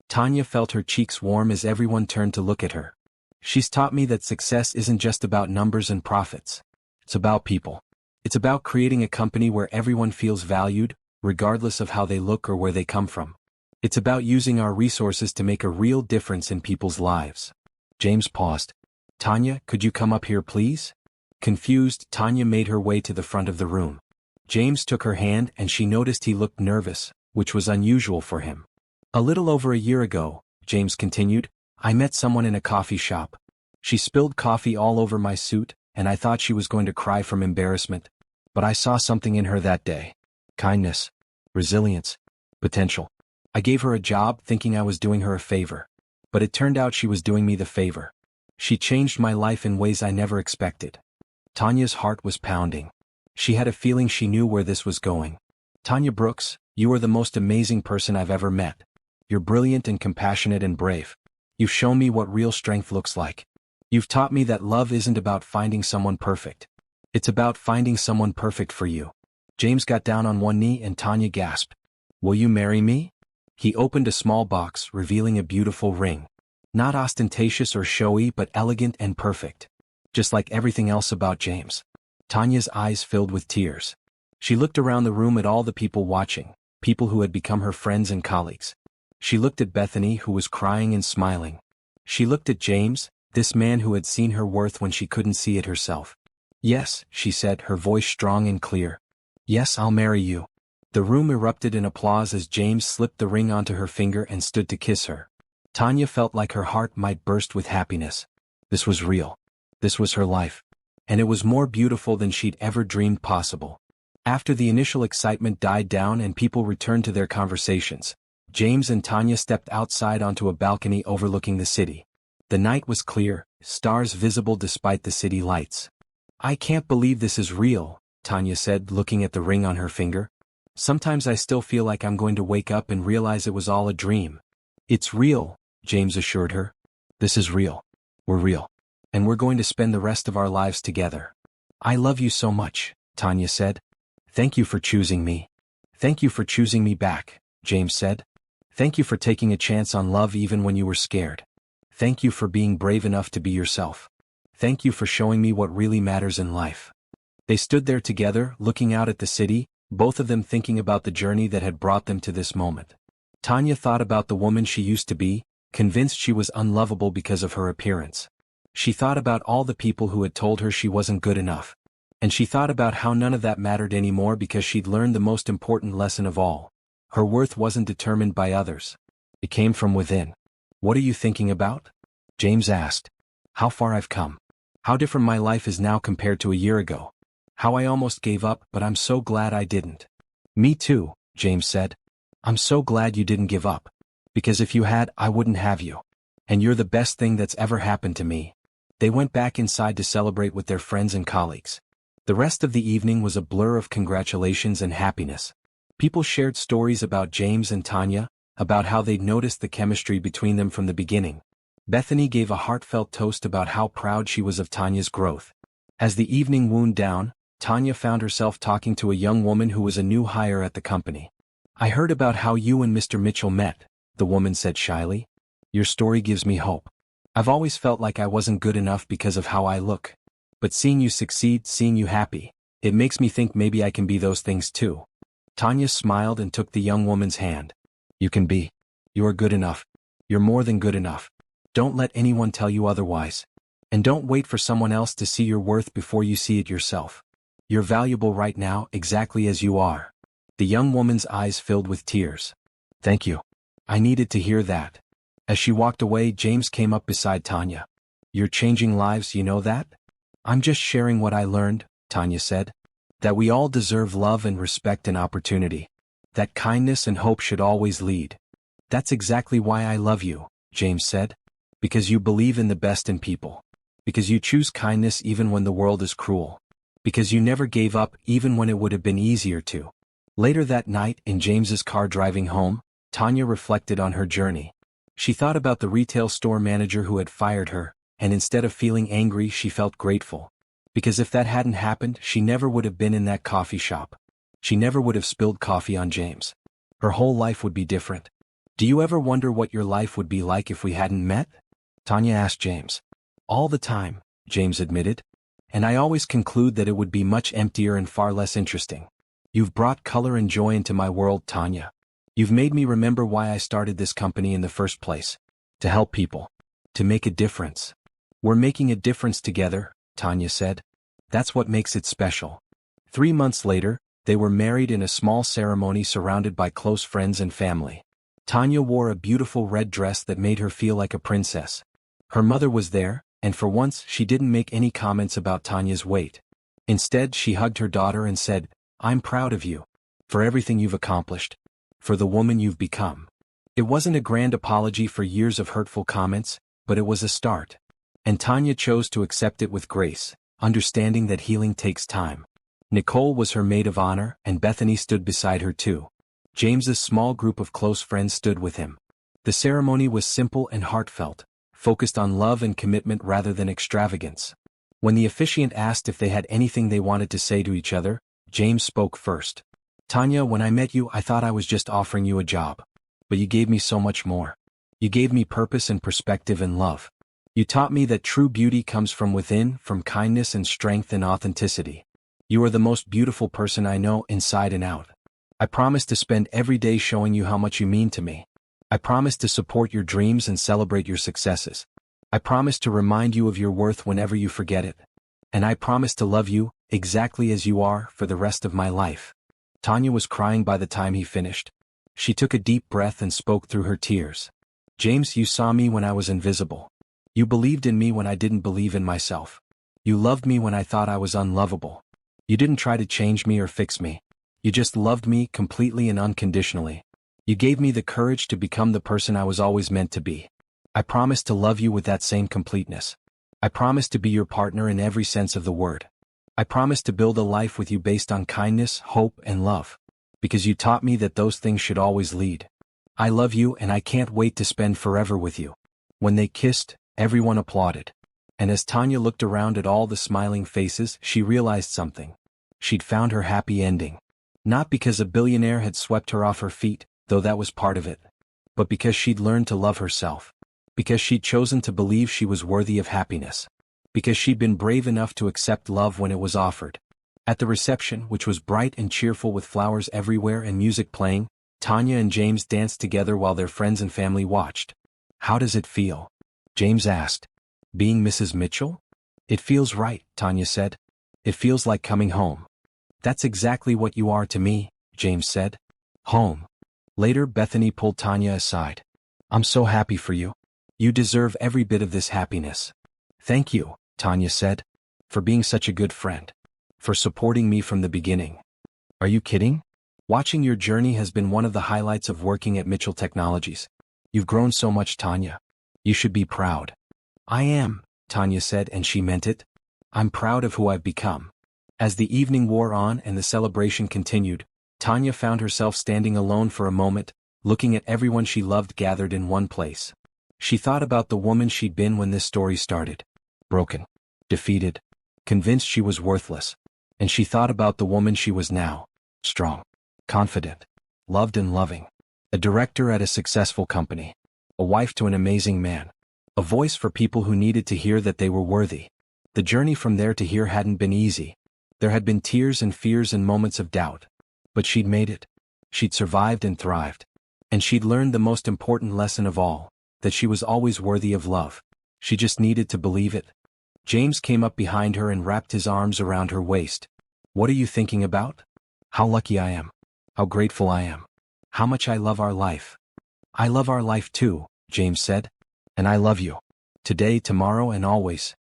Tanya felt her cheeks warm as everyone turned to look at her. "She's taught me that success isn't just about numbers and profits. It's about people. It's about creating a company where everyone feels valued, regardless of how they look or where they come from. It's about using our resources to make a real difference in people's lives." James paused. "Tanya, could you come up here please?" Confused, Tanya made her way to the front of the room. James took her hand and she noticed he looked nervous, which was unusual for him. A little over a year ago, James continued, I met someone in a coffee shop. She spilled coffee all over my suit, and I thought she was going to cry from embarrassment. But I saw something in her that day. Kindness, resilience, potential. I gave her a job thinking I was doing her a favor. But it turned out she was doing me the favor. She changed my life in ways I never expected. Tanya's heart was pounding. She had a feeling she knew where this was going. Tanya Brooks, you are the most amazing person I've ever met. You're brilliant and compassionate and brave. You've shown me what real strength looks like. You've taught me that love isn't about finding someone perfect. It's about finding someone perfect for you. James got down on one knee and Tanya gasped. Will you marry me? He opened a small box, revealing a beautiful ring. Not ostentatious or showy, but elegant and perfect. Just like everything else about James. Tanya's eyes filled with tears. She looked around the room at all the people watching, people who had become her friends and colleagues. She looked at Bethany, who was crying and smiling. She looked at James, this man who had seen her worth when she couldn't see it herself. Yes, she said, her voice strong and clear. Yes, I'll marry you. The room erupted in applause as James slipped the ring onto her finger and stood to kiss her. Tanya felt like her heart might burst with happiness. This was real. This was her life. And it was more beautiful than she'd ever dreamed possible. After the initial excitement died down and people returned to their conversations, James and Tanya stepped outside onto a balcony overlooking the city. The night was clear, stars visible despite the city lights. I can't believe this is real, Tanya said, looking at the ring on her finger. Sometimes I still feel like I'm going to wake up and realize it was all a dream. It's real, James assured her. This is real. We're real. And we're going to spend the rest of our lives together. I love you so much, Tanya said. Thank you for choosing me. Thank you for choosing me back, James said. Thank you for taking a chance on love even when you were scared. Thank you for being brave enough to be yourself. Thank you for showing me what really matters in life. They stood there together, looking out at the city, both of them thinking about the journey that had brought them to this moment. Tanya thought about the woman she used to be, convinced she was unlovable because of her appearance. She thought about all the people who had told her she wasn't good enough. And she thought about how none of that mattered anymore because she'd learned the most important lesson of all. Her worth wasn't determined by others. It came from within. What are you thinking about? James asked. How far I've come. How different my life is now compared to a year ago. How I almost gave up, but I'm so glad I didn't. Me too, James said. I'm so glad you didn't give up. Because if you had, I wouldn't have you. And you're the best thing that's ever happened to me. They went back inside to celebrate with their friends and colleagues. The rest of the evening was a blur of congratulations and happiness. People shared stories about James and Tanya, about how they'd noticed the chemistry between them from the beginning. Bethany gave a heartfelt toast about how proud she was of Tanya's growth. As the evening wound down, Tanya found herself talking to a young woman who was a new hire at the company. I heard about how you and Mr. Mitchell met, the woman said shyly. Your story gives me hope. I've always felt like I wasn't good enough because of how I look. But seeing you succeed, seeing you happy, it makes me think maybe I can be those things too. Tanya smiled and took the young woman's hand. You can be. You are good enough. You're more than good enough. Don't let anyone tell you otherwise. And don't wait for someone else to see your worth before you see it yourself. You're valuable right now, exactly as you are. The young woman's eyes filled with tears. Thank you. I needed to hear that. As she walked away, James came up beside Tanya. You're changing lives, you know that? I'm just sharing what I learned, Tanya said. That we all deserve love and respect and opportunity. That kindness and hope should always lead. That's exactly why I love you, James said. Because you believe in the best in people. Because you choose kindness even when the world is cruel. Because you never gave up even when it would have been easier to. Later that night, in James's car driving home, Tanya reflected on her journey. She thought about the retail store manager who had fired her, and instead of feeling angry, she felt grateful. Because if that hadn't happened, she never would have been in that coffee shop. She never would have spilled coffee on James. Her whole life would be different. Do you ever wonder what your life would be like if we hadn't met? Tanya asked James. All the time, James admitted. And I always conclude that it would be much emptier and far less interesting. You've brought color and joy into my world, Tanya. You've made me remember why I started this company in the first place. To help people. To make a difference. We're making a difference together, Tanya said. That's what makes it special. 3 months later, They were married in a small ceremony surrounded by close friends and family. Tanya wore a beautiful red dress that made her feel like a princess. Her mother was there, and for once she didn't make any comments about Tanya's weight. Instead, she hugged her daughter and said, "I'm proud of you. For everything you've accomplished. For the woman you've become." It wasn't a grand apology for years of hurtful comments, but it was a start. And Tanya chose to accept it with grace, understanding that healing takes time. Nicole was her maid of honor, and Bethany stood beside her too. James's small group of close friends stood with him. The ceremony was simple and heartfelt, focused on love and commitment rather than extravagance. When the officiant asked if they had anything they wanted to say to each other, James spoke first. "Tanya, when I met you, I thought I was just offering you a job. But you gave me so much more. You gave me purpose and perspective and love. You taught me that true beauty comes from within, from kindness and strength and authenticity. You are the most beautiful person I know, inside and out. I promise to spend every day showing you how much you mean to me. I promise to support your dreams and celebrate your successes. I promise to remind you of your worth whenever you forget it. And I promise to love you, exactly as you are, for the rest of my life." Tanya was crying by the time he finished. She took a deep breath and spoke through her tears. "James, you saw me when I was invisible. You believed in me when I didn't believe in myself. You loved me when I thought I was unlovable. You didn't try to change me or fix me. You just loved me completely and unconditionally. You gave me the courage to become the person I was always meant to be. I promise to love you with that same completeness. I promise to be your partner in every sense of the word. I promise to build a life with you based on kindness, hope, and love. Because you taught me that those things should always lead. I love you and I can't wait to spend forever with you." When they kissed, everyone applauded. And as Tanya looked around at all the smiling faces, she realized something. She'd found her happy ending. Not because a billionaire had swept her off her feet, though that was part of it. But because she'd learned to love herself. Because she'd chosen to believe she was worthy of happiness. Because she'd been brave enough to accept love when it was offered. At the reception, which was bright and cheerful with flowers everywhere and music playing, Tanya and James danced together while their friends and family watched. "How does it feel?" James asked. "Being Mrs. Mitchell?" "It feels right," Tanya said. "It feels like coming home." "That's exactly what you are to me," James said. "Home." Later, Bethany pulled Tanya aside. "I'm so happy for you. You deserve every bit of this happiness." "Thank you," Tanya said. "For being such a good friend. For supporting me from the beginning." "Are you kidding? Watching your journey has been one of the highlights of working at Mitchell Technologies. You've grown so much, Tanya. You should be proud." "I am," Tanya said, and she meant it. "I'm proud of who I've become." As the evening wore on and the celebration continued, Tanya found herself standing alone for a moment, looking at everyone she loved gathered in one place. She thought about the woman she'd been when this story started. Broken. Defeated. Convinced she was worthless. And she thought about the woman she was now. Strong. Confident. Loved and loving. A director at a successful company. A wife to an amazing man. A voice for people who needed to hear that they were worthy. The journey from there to here hadn't been easy. There had been tears and fears and moments of doubt. But she'd made it. She'd survived and thrived. And she'd learned the most important lesson of all, that she was always worthy of love. She just needed to believe it. James came up behind her and wrapped his arms around her waist. "What are you thinking about?" "How lucky I am. How grateful I am. How much I love our life." "I love our life too," James said. "And I love you. Today, tomorrow, and always."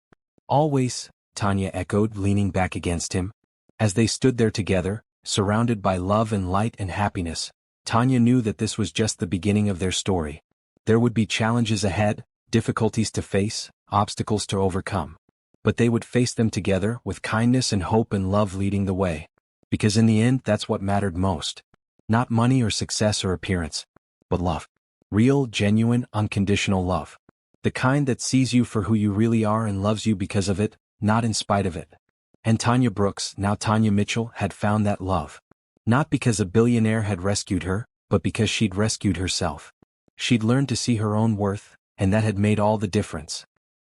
"Always," Tanya echoed, leaning back against him. As they stood there together, surrounded by love and light and happiness, Tanya knew that this was just the beginning of their story. There would be challenges ahead, difficulties to face, obstacles to overcome. But they would face them together, with kindness and hope and love leading the way. Because in the end, that's what mattered most. Not money or success or appearance, but love. Real, genuine, unconditional love. The kind that sees you for who you really are and loves you because of it, not in spite of it. And Tanya Brooks, now Tanya Mitchell, had found that love. Not because a billionaire had rescued her, but because she'd rescued herself. She'd learned to see her own worth, and that had made all the difference.